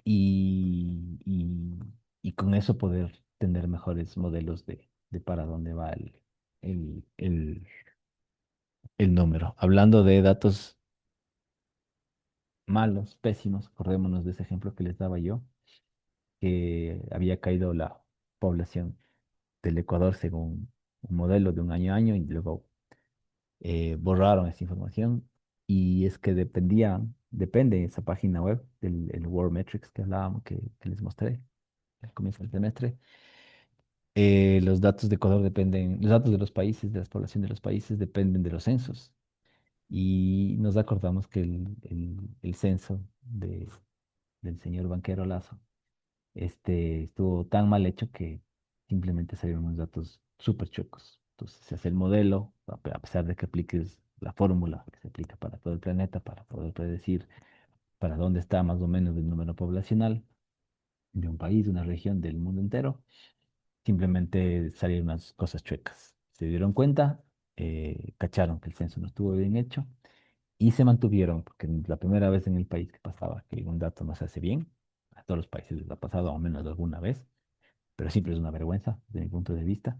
y, y, y con eso poder tener mejores modelos de para dónde va el, el, el número. Hablando de datos malos, pésimos, acordémonos de ese ejemplo que les daba yo, que había caído la población del Ecuador según un modelo de un año a año y luego borraron esta información y es que depende esa página web del el World Metrics que hablábamos, que les mostré al comienzo del semestre. Los datos de Ecuador dependen, los datos de los países, de la población de los países dependen de los censos. Y nos acordamos que el censo del señor banquero Lazo estuvo tan mal hecho que simplemente salieron unos datos súper chuecos. Entonces se hace el modelo, a pesar de que apliques la fórmula que se aplica para todo el planeta, para poder predecir para dónde está más o menos el número poblacional de un país, de una región, del mundo entero, simplemente salieron unas cosas chuecas. Se dieron cuenta, cacharon que el censo no estuvo bien hecho y se mantuvieron, porque es la primera vez en el país que pasaba que un dato no se hace bien. A todos los países les ha pasado al menos alguna vez, pero siempre es una vergüenza desde mi punto de vista.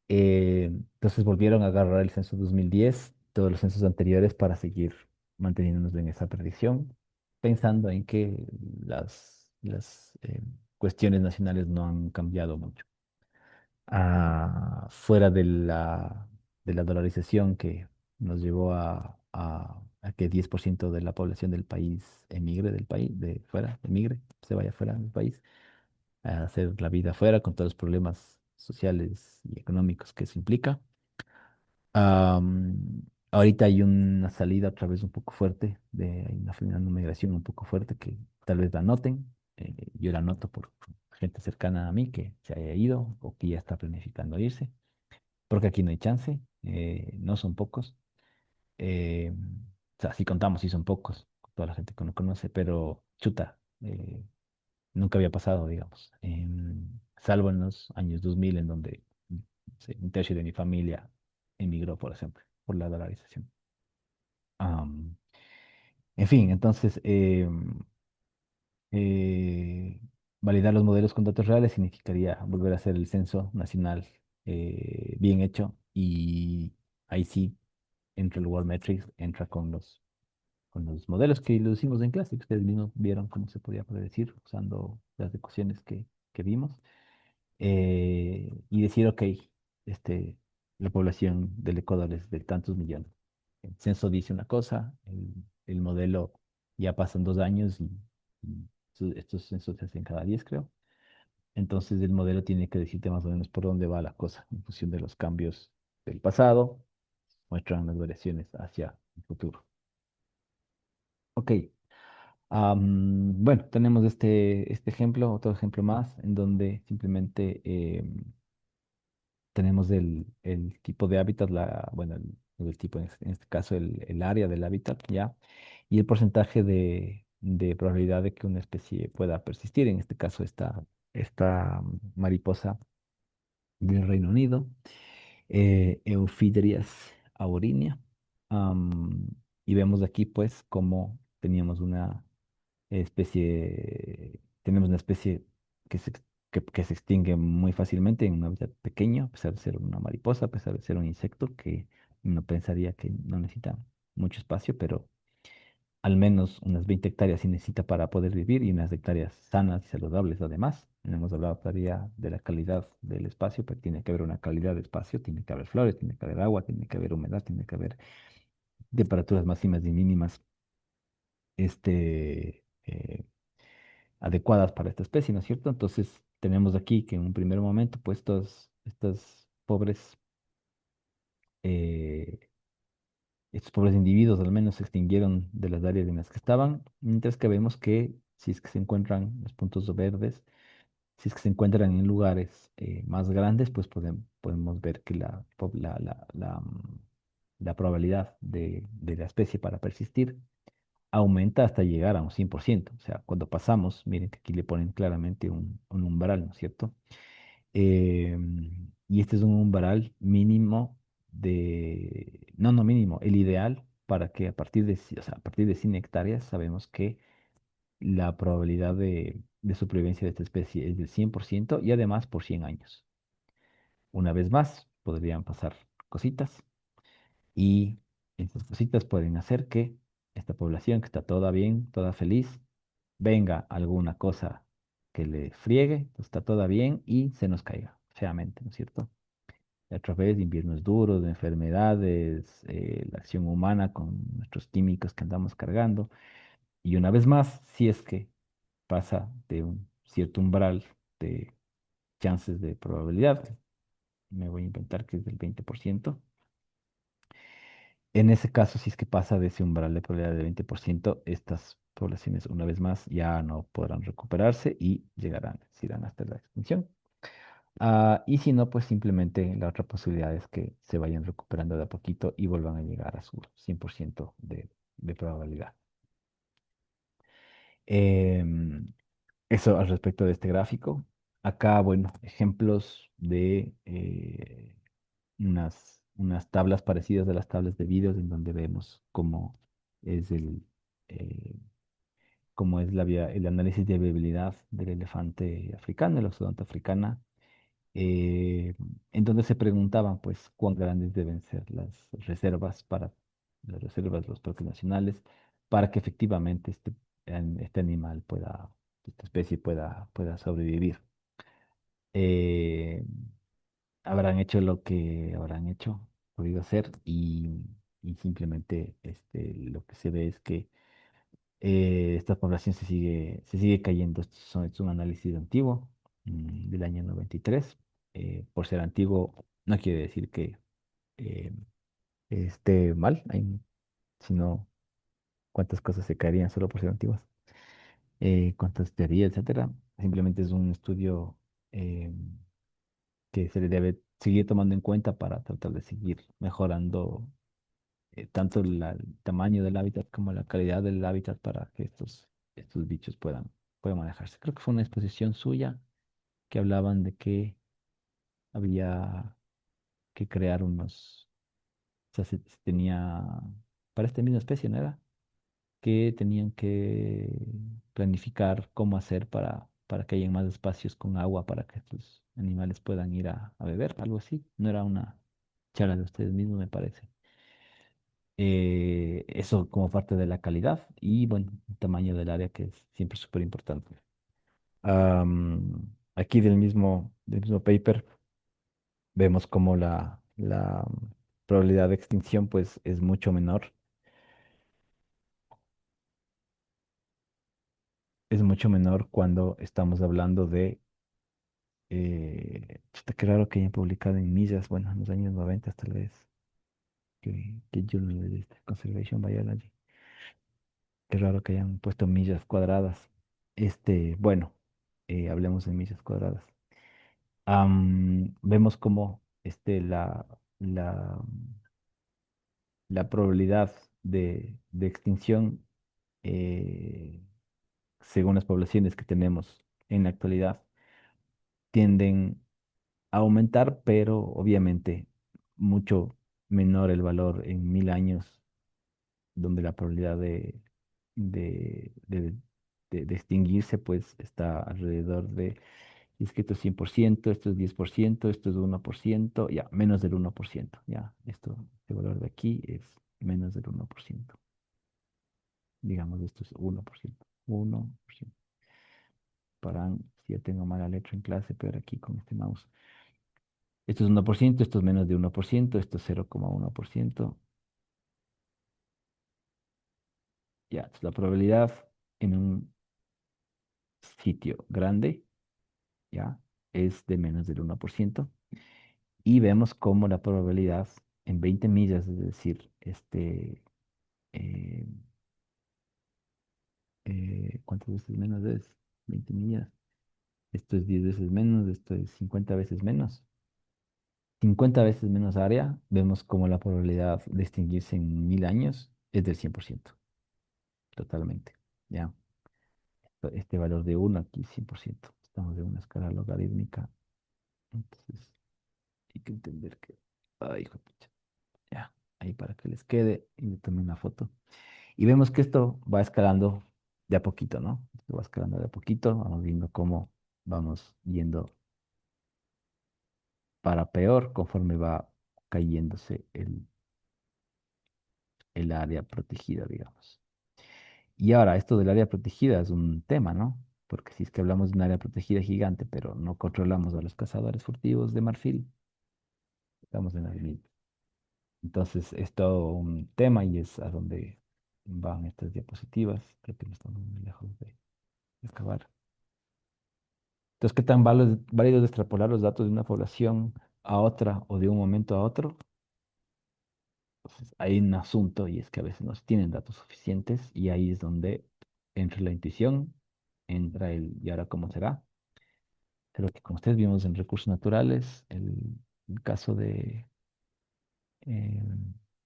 Entonces volvieron a agarrar el censo 2010, todos los censos anteriores para seguir manteniéndonos en esa predicción, pensando en que las cuestiones nacionales no han cambiado mucho. Fuera de la dolarización que nos llevó a que 10% de la población del país emigre del país, de fuera, emigre, se vaya fuera del país a hacer la vida afuera con todos los problemas sociales y económicos que eso implica. Ahorita hay una salida otra vez un poco fuerte, hay una migración un poco fuerte que tal vez la noten. Yo la noto por gente cercana a mí que se haya ido o que ya está planificando irse, porque aquí no hay chance, no son pocos. eh, o sea, si contamos, sí son pocos, toda la gente que uno conoce, pero chuta, nunca había pasado, digamos, salvo en los años 2000 en donde sí, un tercio de mi familia emigró, por ejemplo, por la dolarización. Am, en fin, entonces, eh, validar los modelos con datos reales significaría volver a hacer el censo nacional bien hecho y ahí sí entra el World Metrics, entra con los modelos que lo hicimos en clase, que ustedes mismos vieron cómo se podía predecir usando las ecuaciones que vimos, y decir, ok, este, la población del Ecuador es de tantos millones. El censo dice una cosa, el modelo ya pasan 2 años y estos censos se hacen cada 10, creo. Entonces el modelo tiene que decirte más o menos por dónde va la cosa en función de los cambios del pasado, muestran las variaciones hacia el futuro. Ok. Bueno, tenemos este ejemplo, otro ejemplo más, en donde simplemente tenemos el tipo de hábitat, bueno, el tipo, en este caso, el área del hábitat, ¿ya? Y el porcentaje de probabilidad de que una especie pueda persistir, en este caso, esta mariposa del Reino Unido, Euphydrias aurinea. am, y vemos aquí, pues, cómo teníamos una tenemos una especie que que se extingue muy fácilmente en un hábitat pequeño, a pesar de ser una mariposa, a pesar de ser un insecto que uno pensaría que no necesita mucho espacio, pero al menos unas 20 hectáreas sí necesita para poder vivir y unas hectáreas sanas y saludables además. No hemos hablado todavía de la calidad del espacio, pero tiene que haber una calidad de espacio, tiene que haber flores, tiene que haber agua, tiene que haber humedad, tiene que haber temperaturas máximas y mínimas adecuadas para esta especie, ¿no es cierto? Entonces tenemos aquí que en un primer momento, pues estos eh, estos pobres individuos al menos se extinguieron de las áreas en las que estaban, mientras que vemos que si es que se encuentran los puntos verdes, si es que se encuentran en lugares más grandes, pues podemos ver que la probabilidad de la especie para persistir aumenta hasta llegar a un 100%. O sea, cuando pasamos, miren que aquí le ponen claramente un umbral, ¿no es cierto? Y este es un umbral mínimo no mínimo, el ideal para que a partir o sea, a partir de 100 hectáreas sabemos que la probabilidad de supervivencia de esta especie es del 100% y además por 100 años. Una vez más, podrían pasar cositas y estas cositas pueden hacer que esta población que está toda bien, toda feliz, venga alguna cosa que le friegue, está toda bien y se nos caiga feamente, ¿no es cierto? a través de inviernos duros, de enfermedades, la acción humana con nuestros químicos que andamos cargando. Y una vez más, si es que pasa de un cierto umbral de chances de probabilidad, me voy a inventar que es del 20%. En ese caso, si es que pasa de ese umbral de probabilidad del 20%, estas poblaciones, una vez más, ya no podrán recuperarse y llegarán, se irán hasta la extinción. Y si no, pues simplemente la otra posibilidad es que se vayan recuperando de a poquito y vuelvan a llegar a su 100% de probabilidad. Em, Eso al respecto de este gráfico. Acá, bueno, ejemplos de unas tablas parecidas a las tablas de vídeos en donde vemos es eh, cómo es el análisis de viabilidad del elefante africano, el oxodonte africana, eh, en donde se preguntaban, pues, cuán grandes deben ser las reservas, los parques nacionales, para que efectivamente este animal esta especie pueda sobrevivir. Eh, Habrán hecho lo que habrán podido hacer y simplemente lo que se ve es que esta población se sigue cayendo. Es un análisis antiguo, del año 93. Por ser antiguo, no quiere decir que eh, esté mal, sino cuántas cosas se caerían solo por ser antiguas, cuántas teorías, etcétera. Simplemente es un estudio eh, que se le debe seguir tomando en cuenta para tratar de seguir mejorando tanto el tamaño del hábitat como la calidad del hábitat para que estos bichos puedan manejarse. Creo que fue una exposición suya que hablaban de que había que crear o sea, se tenía, para esta misma especie, ¿no era? Que tenían que planificar cómo hacer para que haya más espacios con agua para que estos animales puedan ir a beber, algo así. No era una charla de ustedes mismos, me parece. Eso como parte de la calidad y, bueno, el tamaño del área que es siempre súper importante. Aquí del mismo paper vemos como la probabilidad de extinción pues es mucho menor cuando estamos hablando chuta, qué raro que hayan publicado en millas, bueno, en los años 90 tal vez, que Journal de Conservation Biology. Qué raro que hayan puesto millas cuadradas. Bueno, hablemos de millas cuadradas. Vemos cómo la probabilidad de extinción, eh, según las poblaciones que tenemos en la actualidad, tienden a aumentar, pero obviamente mucho menor el valor en 1000 años, donde la probabilidad de, de, de extinguirse pues está alrededor de, y es que esto es 100%, esto es 10%, esto es 1%, ya, menos del 1%, ya, este valor de aquí es menos del 1%, digamos, esto es 1%, 1%. Para, si ya tengo mala letra en clase, pero aquí con este mouse. Esto es 1%, esto es menos de 1%, esto es 0,1%. Ya, entonces la probabilidad en un sitio grande, ya, es de menos del 1%. Y vemos cómo la probabilidad en 20 millas, es decir, eh, ¿cuántas veces menos es? 20 millas. Esto es 10 veces menos, esto es 50 veces menos. 50 veces menos área, vemos cómo la probabilidad de extinguirse en 1000 años es del 100%, totalmente. ¿Ya? Este valor de 1 aquí, 100%. Estamos en una escala logarítmica. Entonces, hay que entender que... Ay, hijo de pucha. Ya, ahí para que les quede y le tome una foto. Y vemos que esto va escalando de a poquito, ¿no? Esto va escalando de a poquito, vamos viendo cómo vamos yendo para peor conforme va cayéndose el área protegida, digamos. Y ahora, esto del área protegida es un tema, ¿no? Porque si es que hablamos de un área protegida gigante, pero no controlamos a los cazadores furtivos de marfil, estamos en las límites. Entonces, es todo un tema y es a donde van estas diapositivas. Creo que no estamos muy lejos de acabar. Entonces, ¿qué tan válido es extrapolar los datos de una población a otra o de un momento a otro? Entonces, hay un asunto y es que a veces no se tienen datos suficientes y ahí es donde entra la intuición, entra el ¿y ahora cómo será? Pero que como ustedes vimos en recursos naturales, el caso eh,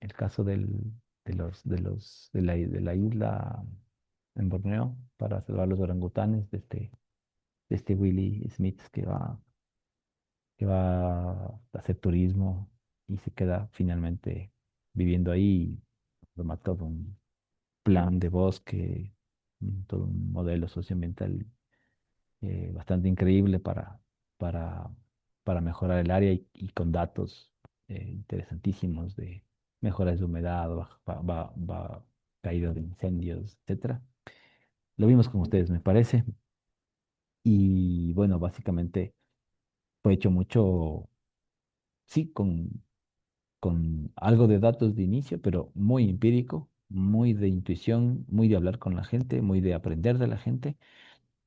el caso de la isla en Borneo para salvar los orangutanes de este Willie Smith que va a hacer turismo y se queda finalmente viviendo ahí, toma todo un plan de bosque, todo un modelo socioambiental bastante increíble para, para mejorar el área y con datos interesantísimos de mejoras de humedad, caída de incendios, etcétera. Lo vimos con ustedes, me parece. Y bueno, básicamente fue hecho mucho, sí, con algo de datos de inicio, pero muy empírico, muy de intuición, muy de hablar con la gente, muy de aprender de la gente.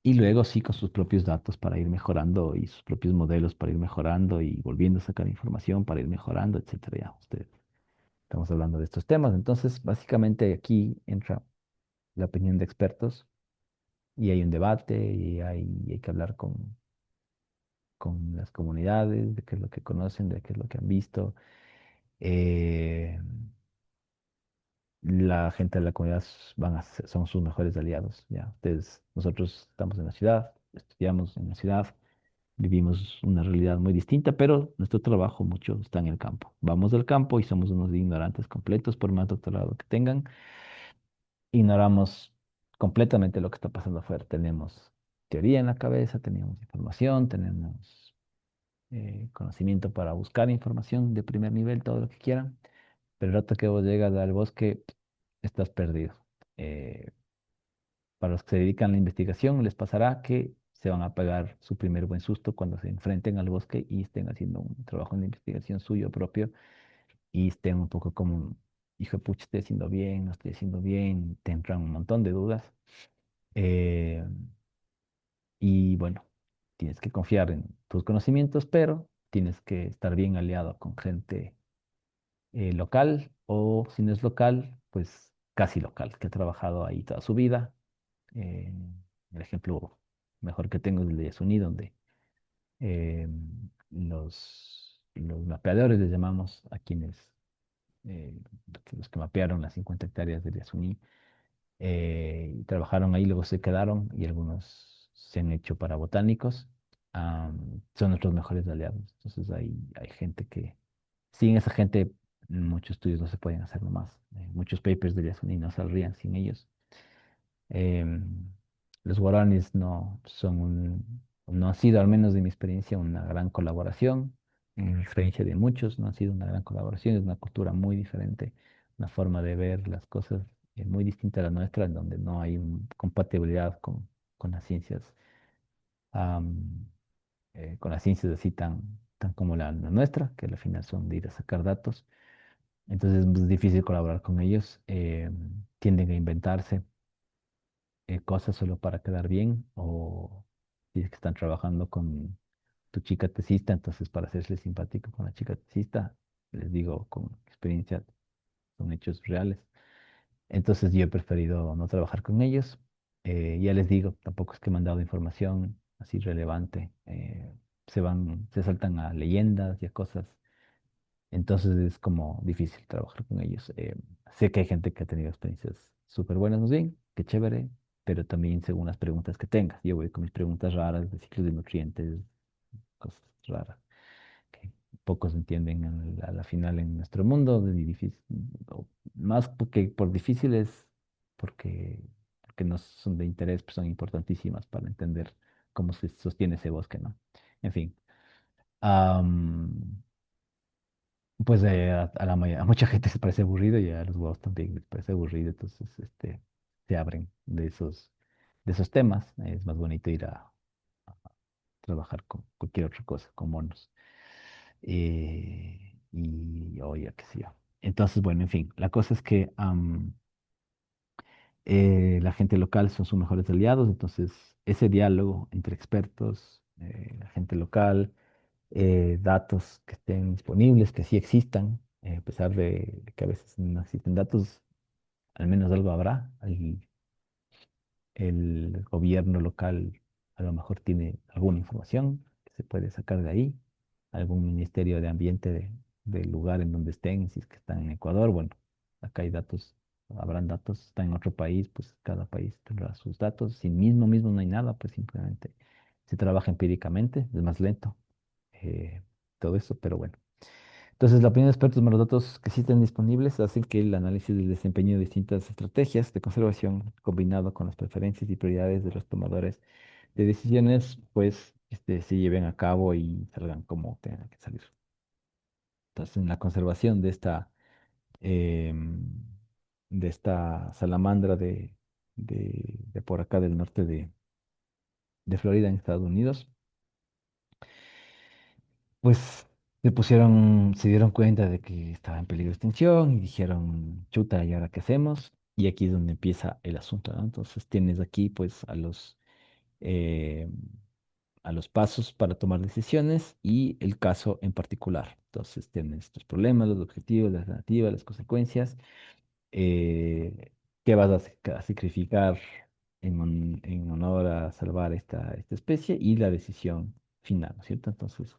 Y luego sí con sus propios datos para ir mejorando y sus propios modelos para ir mejorando y volviendo a sacar información para ir mejorando, etcétera. Ya, ustedes, estamos hablando de estos temas. Entonces, básicamente aquí entra la opinión de expertos y hay un debate y hay que hablar con las comunidades de qué es lo que conocen, de qué es lo que han visto. Eh, la gente de la comunidad son sus mejores aliados. Ya, nosotros estamos en la ciudad, estudiamos en la ciudad. Vivimos una realidad muy distinta, pero nuestro trabajo mucho está en el campo. Vamos al campo y somos unos ignorantes completos, por más doctorado que tengan. Ignoramos completamente lo que está pasando afuera. Tenemos teoría en la cabeza, tenemos información, tenemos conocimiento para buscar información de primer nivel, todo lo que quieran, pero el rato que vos llegas al bosque, estás perdido. Eh, para los que se dedican a la investigación, les pasará que se van a pegar su primer buen susto cuando se enfrenten al bosque y estén haciendo un trabajo de investigación suyo propio y estén un poco como, hijo de pucha, estoy haciendo bien, no estoy haciendo bien, te entran un montón de dudas. Eh, y bueno, tienes que confiar en tus conocimientos, pero tienes que estar bien aliado con gente local o si no es local, pues casi local, que ha trabajado ahí toda su vida. Eh, el ejemplo mejor que tengo es el de Yasuní, donde eh, los mapeadores les llamamos a quienes, eh, los que mapearon las 50 hectáreas de Yasuní, y trabajaron ahí, luego se quedaron y algunos se han hecho para botánicos. Son nuestros mejores aliados. Entonces hay gente que, sin esa gente, muchos estudios no se pueden hacer nomás. Muchos papers de Yasuní no saldrían sin ellos. Em, los guaraníes no han sido, al menos de mi experiencia, una gran colaboración. En experiencia de muchos, no han sido una gran colaboración. Es una cultura muy diferente, una forma de ver las cosas muy distinta a la nuestra, en donde no hay compatibilidad con las ciencias, am, con las ciencias así tan como la nuestra, que al final son de ir a sacar datos. Entonces es muy difícil colaborar con ellos. Tienden a inventarse cosas solo para quedar bien o si es que están trabajando con tu chica tesista, entonces para hacerse simpático con la chica tesista, les digo con experiencia, son hechos reales. Entonces yo he preferido no trabajar con ellos. Ya les digo, tampoco es que me han dado información así relevante. Se saltan a leyendas y a cosas, entonces es como difícil trabajar con ellos. Sé que hay gente que ha tenido experiencias súper buenas, más bien, qué chévere, pero también según las preguntas que tengas. Yo voy con mis preguntas raras de ciclos de nutrientes, cosas raras que pocos entienden a la final en nuestro mundo. O más porque por difíciles, porque no son de interés, pues son importantísimas para entender cómo se sostiene ese bosque, ¿no? En fin. am, pues a mucha gente les parece aburrido y a los huevos también les parece aburrido, entonces se abren de esos temas. Es más bonito ir a trabajar con cualquier otra cosa, con monos. oye, qué sé yo. Entonces, bueno, en fin, la cosa es que la gente local son sus mejores aliados, entonces ese diálogo entre expertos, la gente local, datos que estén disponibles, que sí existan, a pesar de que a veces no existen datos, al menos algo habrá. El gobierno local a lo mejor tiene alguna información que se puede sacar de ahí, algún ministerio de ambiente del lugar en donde estén, si es que están en Ecuador, bueno, acá hay datos, habrán datos, está en otro país, pues cada país tendrá sus datos, si mismo no hay nada, pues simplemente se trabaja empíricamente, es más lento, eh, todo eso, pero bueno. Entonces, la opinión de expertos más los datos que existen disponibles hacen que el análisis del desempeño de distintas estrategias de conservación, combinado con las preferencias y prioridades de los tomadores de decisiones, pues se lleven a cabo y salgan como tengan que salir. Entonces, en la conservación em, de esta salamandra de por acá del norte de Florida, en Estados Unidos, pues se dieron cuenta de que estaba en peligro de extinción y dijeron, chuta, ¿y ahora qué hacemos? Y aquí es donde empieza el asunto, ¿no? Entonces tienes aquí pues eh, a los pasos para tomar decisiones y el caso en particular. Entonces tienes los problemas, los objetivos, las alternativas, las consecuencias, eh, qué vas a sacrificar en honor a salvar esta especie y la decisión final, ¿no es cierto? Entonces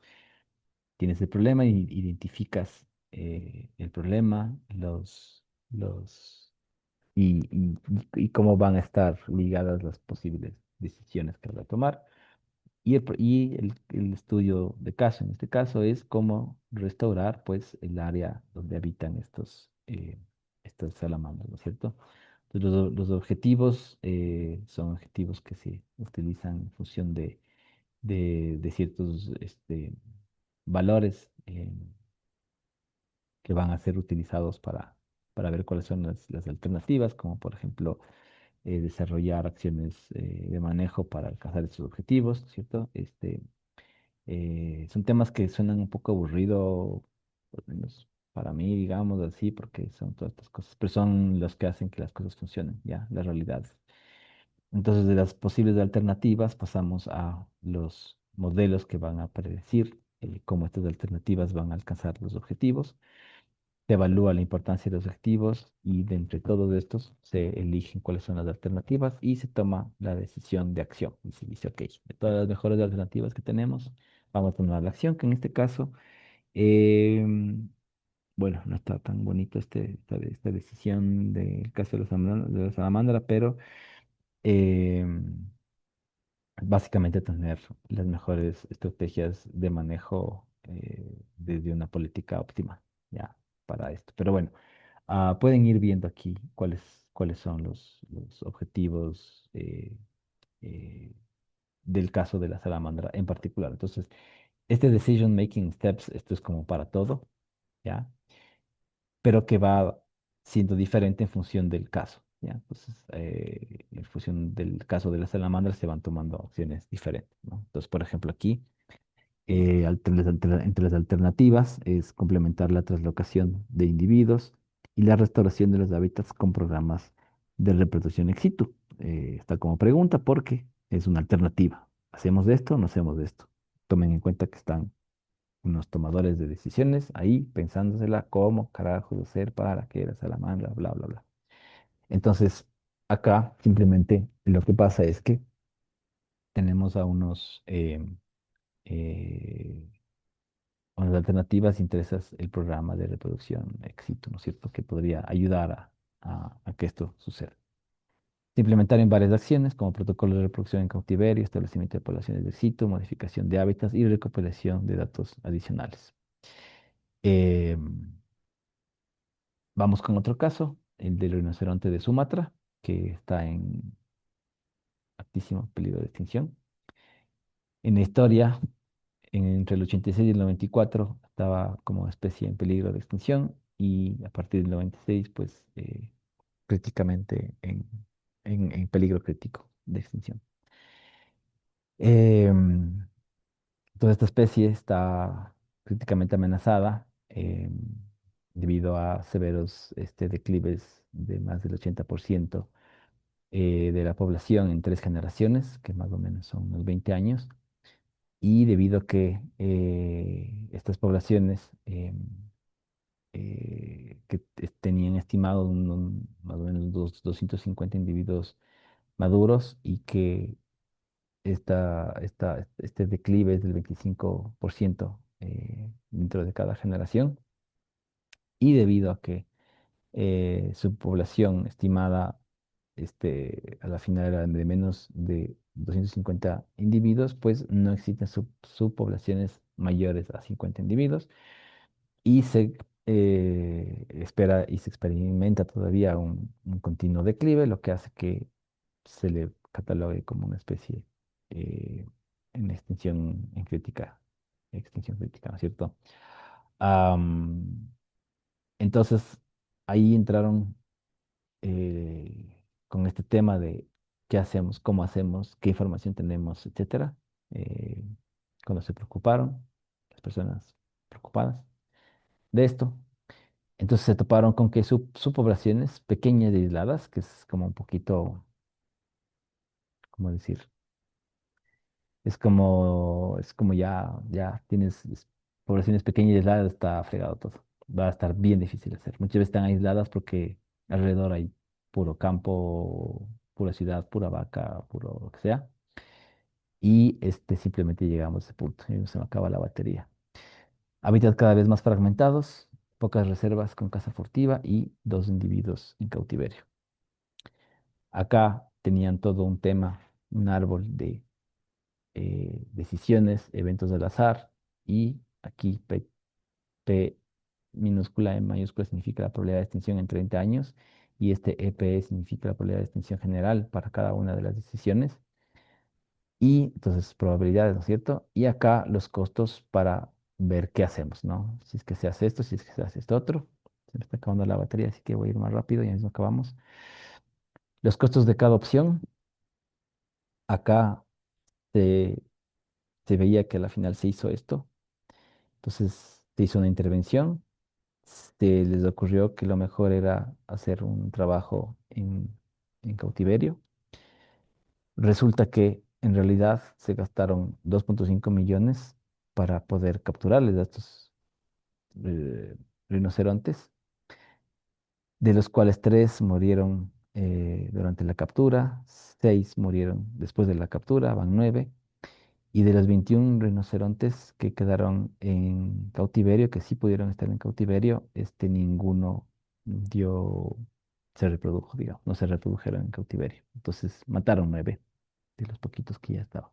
tienes el problema y identificas el problema, los y cómo van a estar ligadas las posibles decisiones que vas a tomar. Y el estudio de caso, en este caso, es cómo restaurar pues el área donde habitan estas salamandras, ¿no es cierto? Entonces, los objetivos son objetivos que se utilizan en función de ciertos valores que van a ser utilizados para ver cuáles son las alternativas, como por ejemplo desarrollar acciones de manejo para alcanzar estos objetivos, ¿cierto? Son temas que suenan un poco aburrido, por lo menos para mí, digamos así, porque son todas estas cosas, pero son los que hacen que las cosas funcionen, ya, las realidades. Entonces, de las posibles alternativas pasamos a los modelos que van a predecir cómo estas alternativas van a alcanzar los objetivos. Se evalúa la importancia de los objetivos y de entre todos estos se eligen cuáles son las alternativas y se toma la decisión de acción. Y se dice, ok, de todas las mejores alternativas que tenemos, vamos a tomar la acción, que en este caso, em, bueno, no está tan bonito esta decisión del caso de la salamandra, pero em, básicamente tener las mejores estrategias de manejo desde una política óptima, ya, para esto. Pero bueno, pueden ir viendo aquí cuáles son los objetivos eh, del caso de la salamandra en particular. Entonces, este decision making steps, esto es como para todo, ¿ya? Pero que va siendo diferente en función del caso, ¿ya? Entonces, en función del caso de la salamandra se van tomando opciones diferentes, ¿no? Entonces, por ejemplo, aquí, entre las alternativas es complementar la translocación de individuos y la restauración de los hábitats con programas de reproducción ex situ. Está como pregunta porque es una alternativa. ¿Hacemos de esto o no hacemos de esto? Tomen en cuenta que están unos tomadores de decisiones ahí pensándosela cómo carajos hacer para que la salamandra, bla, bla, bla. Entonces, acá simplemente lo que pasa es que tenemos eh, unas alternativas, interesas el programa de reproducción éxito, ¿no es cierto? Que podría ayudar a que esto suceda. Se implementaron varias acciones como protocolos de reproducción en cautiverio, establecimiento de poblaciones de éxito, modificación de hábitats y recopilación de datos adicionales. Em, Vamos con otro caso, el del rinoceronte de Sumatra, que está en altísimo peligro de extinción. En la historia, entre el 86 y el 94, estaba como especie en peligro de extinción y a partir del 96, pues críticamente en peligro crítico de extinción. Em, Toda esta especie está críticamente amenazada em, debido a severos declives de más del 80% de la población en 3 generaciones, que más o menos son unos 20 años, y debido a que estas poblaciones tenían estimado más o menos 250 individuos maduros y que este declive es del 25% dentro de cada generación, y debido a que su población estimada a la final era de menos de 250 individuos, pues no existen subpoblaciones mayores a 50 individuos, y se espera y se experimenta todavía un continuo declive, lo que hace que se le catalogue como una especie eh, en extinción crítica, ¿no es cierto? Am, entonces, ahí entraron con este tema de qué hacemos, cómo hacemos, qué información tenemos, etcétera. eh, Cuando se preocuparon, las personas preocupadas de esto, entonces se toparon con que su poblaciones pequeñas y aisladas, que es como un poquito, ¿cómo decir? Es como ya tienes poblaciones pequeñas y aisladas, está fregado todo. Va a estar bien difícil de hacer. Muchas veces están aisladas porque alrededor hay puro campo, pura ciudad, pura vaca, puro lo que sea. Y simplemente llegamos a ese punto y se me acaba la batería. Hábitats cada vez más fragmentados, pocas reservas con caza furtiva y 2 individuos en cautiverio. Acá tenían todo un tema, un árbol de decisiones, eventos del azar, y aquí P minúscula en mayúscula significa la probabilidad de extinción en 30 años, y este EPE significa la probabilidad de extinción general para cada una de las decisiones, y entonces probabilidades, ¿no es cierto? Y acá los costos para ver qué hacemos, ¿no? Si es que se hace esto, si es que se hace esto otro. Se me está acabando la batería, así que voy a ir más rápido, ya mismo acabamos. Los costos de cada opción, acá se, se veía que a la final se hizo esto. Entonces se hizo una intervención, se les ocurrió que lo mejor era hacer un trabajo en cautiverio. Resulta que en realidad se gastaron 2,5 millones para poder capturarles a estos eh, rinocerontes, de los cuales 3 murieron durante la captura, 6 murieron después de la captura, van 9. Y de los 21 rinocerontes que quedaron en cautiverio, que sí pudieron estar en cautiverio, ninguno dio, se reprodujo, digamos, no se reprodujeron en cautiverio. Entonces mataron 9 de los poquitos que ya estaban.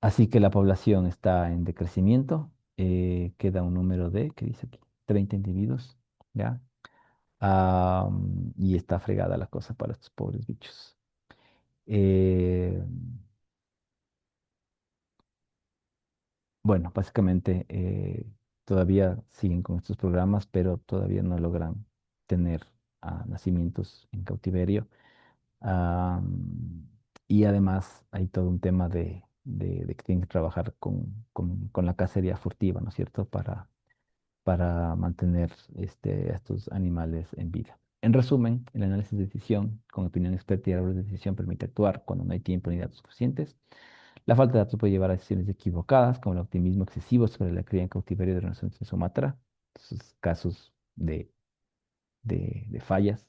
Así que la población está en decrecimiento. Queda un número de, ¿qué dice aquí? 30 individuos, ¿ya? Y está fregada la cosa para estos pobres bichos. Eh, Bueno, básicamente todavía siguen con estos programas, pero todavía no logran tener nacimientos en cautiverio. Am, y además hay todo un tema de que tienen que trabajar con la cacería furtiva, ¿no es cierto? Para mantener a estos animales en vida. En resumen, el análisis de decisión con opinión experta y árboles de decisión permite actuar cuando no hay tiempo ni datos suficientes. La falta de datos puede llevar a decisiones equivocadas, como el optimismo excesivo sobre la cría en cautiverio de rinocerontes en Sumatra. Esos casos de fallas.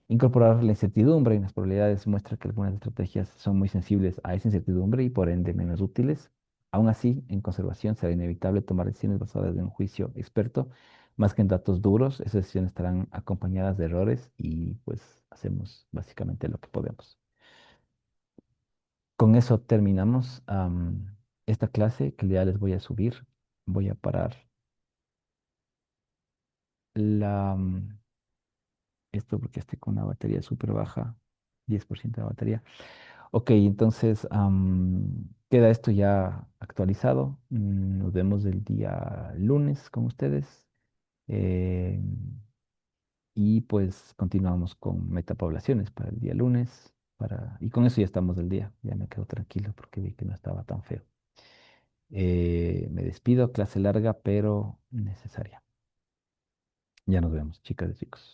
Incorporar la incertidumbre y las probabilidades muestra que algunas estrategias son muy sensibles a esa incertidumbre y por ende menos útiles. Aún así, en conservación será inevitable tomar decisiones basadas en un juicio experto más que en datos duros. Esas decisiones estarán acompañadas de errores y pues hacemos básicamente lo que podemos. Con eso terminamos esta clase que ya les voy a subir. Voy a parar esto porque estoy con una batería súper baja, 10% de batería. Ok, entonces queda esto ya actualizado. Nos vemos el día lunes con ustedes. eh, y pues continuamos con metapoblaciones para el día lunes. Y con eso ya estamos del día. Ya me quedo tranquilo porque vi que no estaba tan feo. Me despido, clase larga, pero necesaria. Ya nos vemos, chicas y chicos.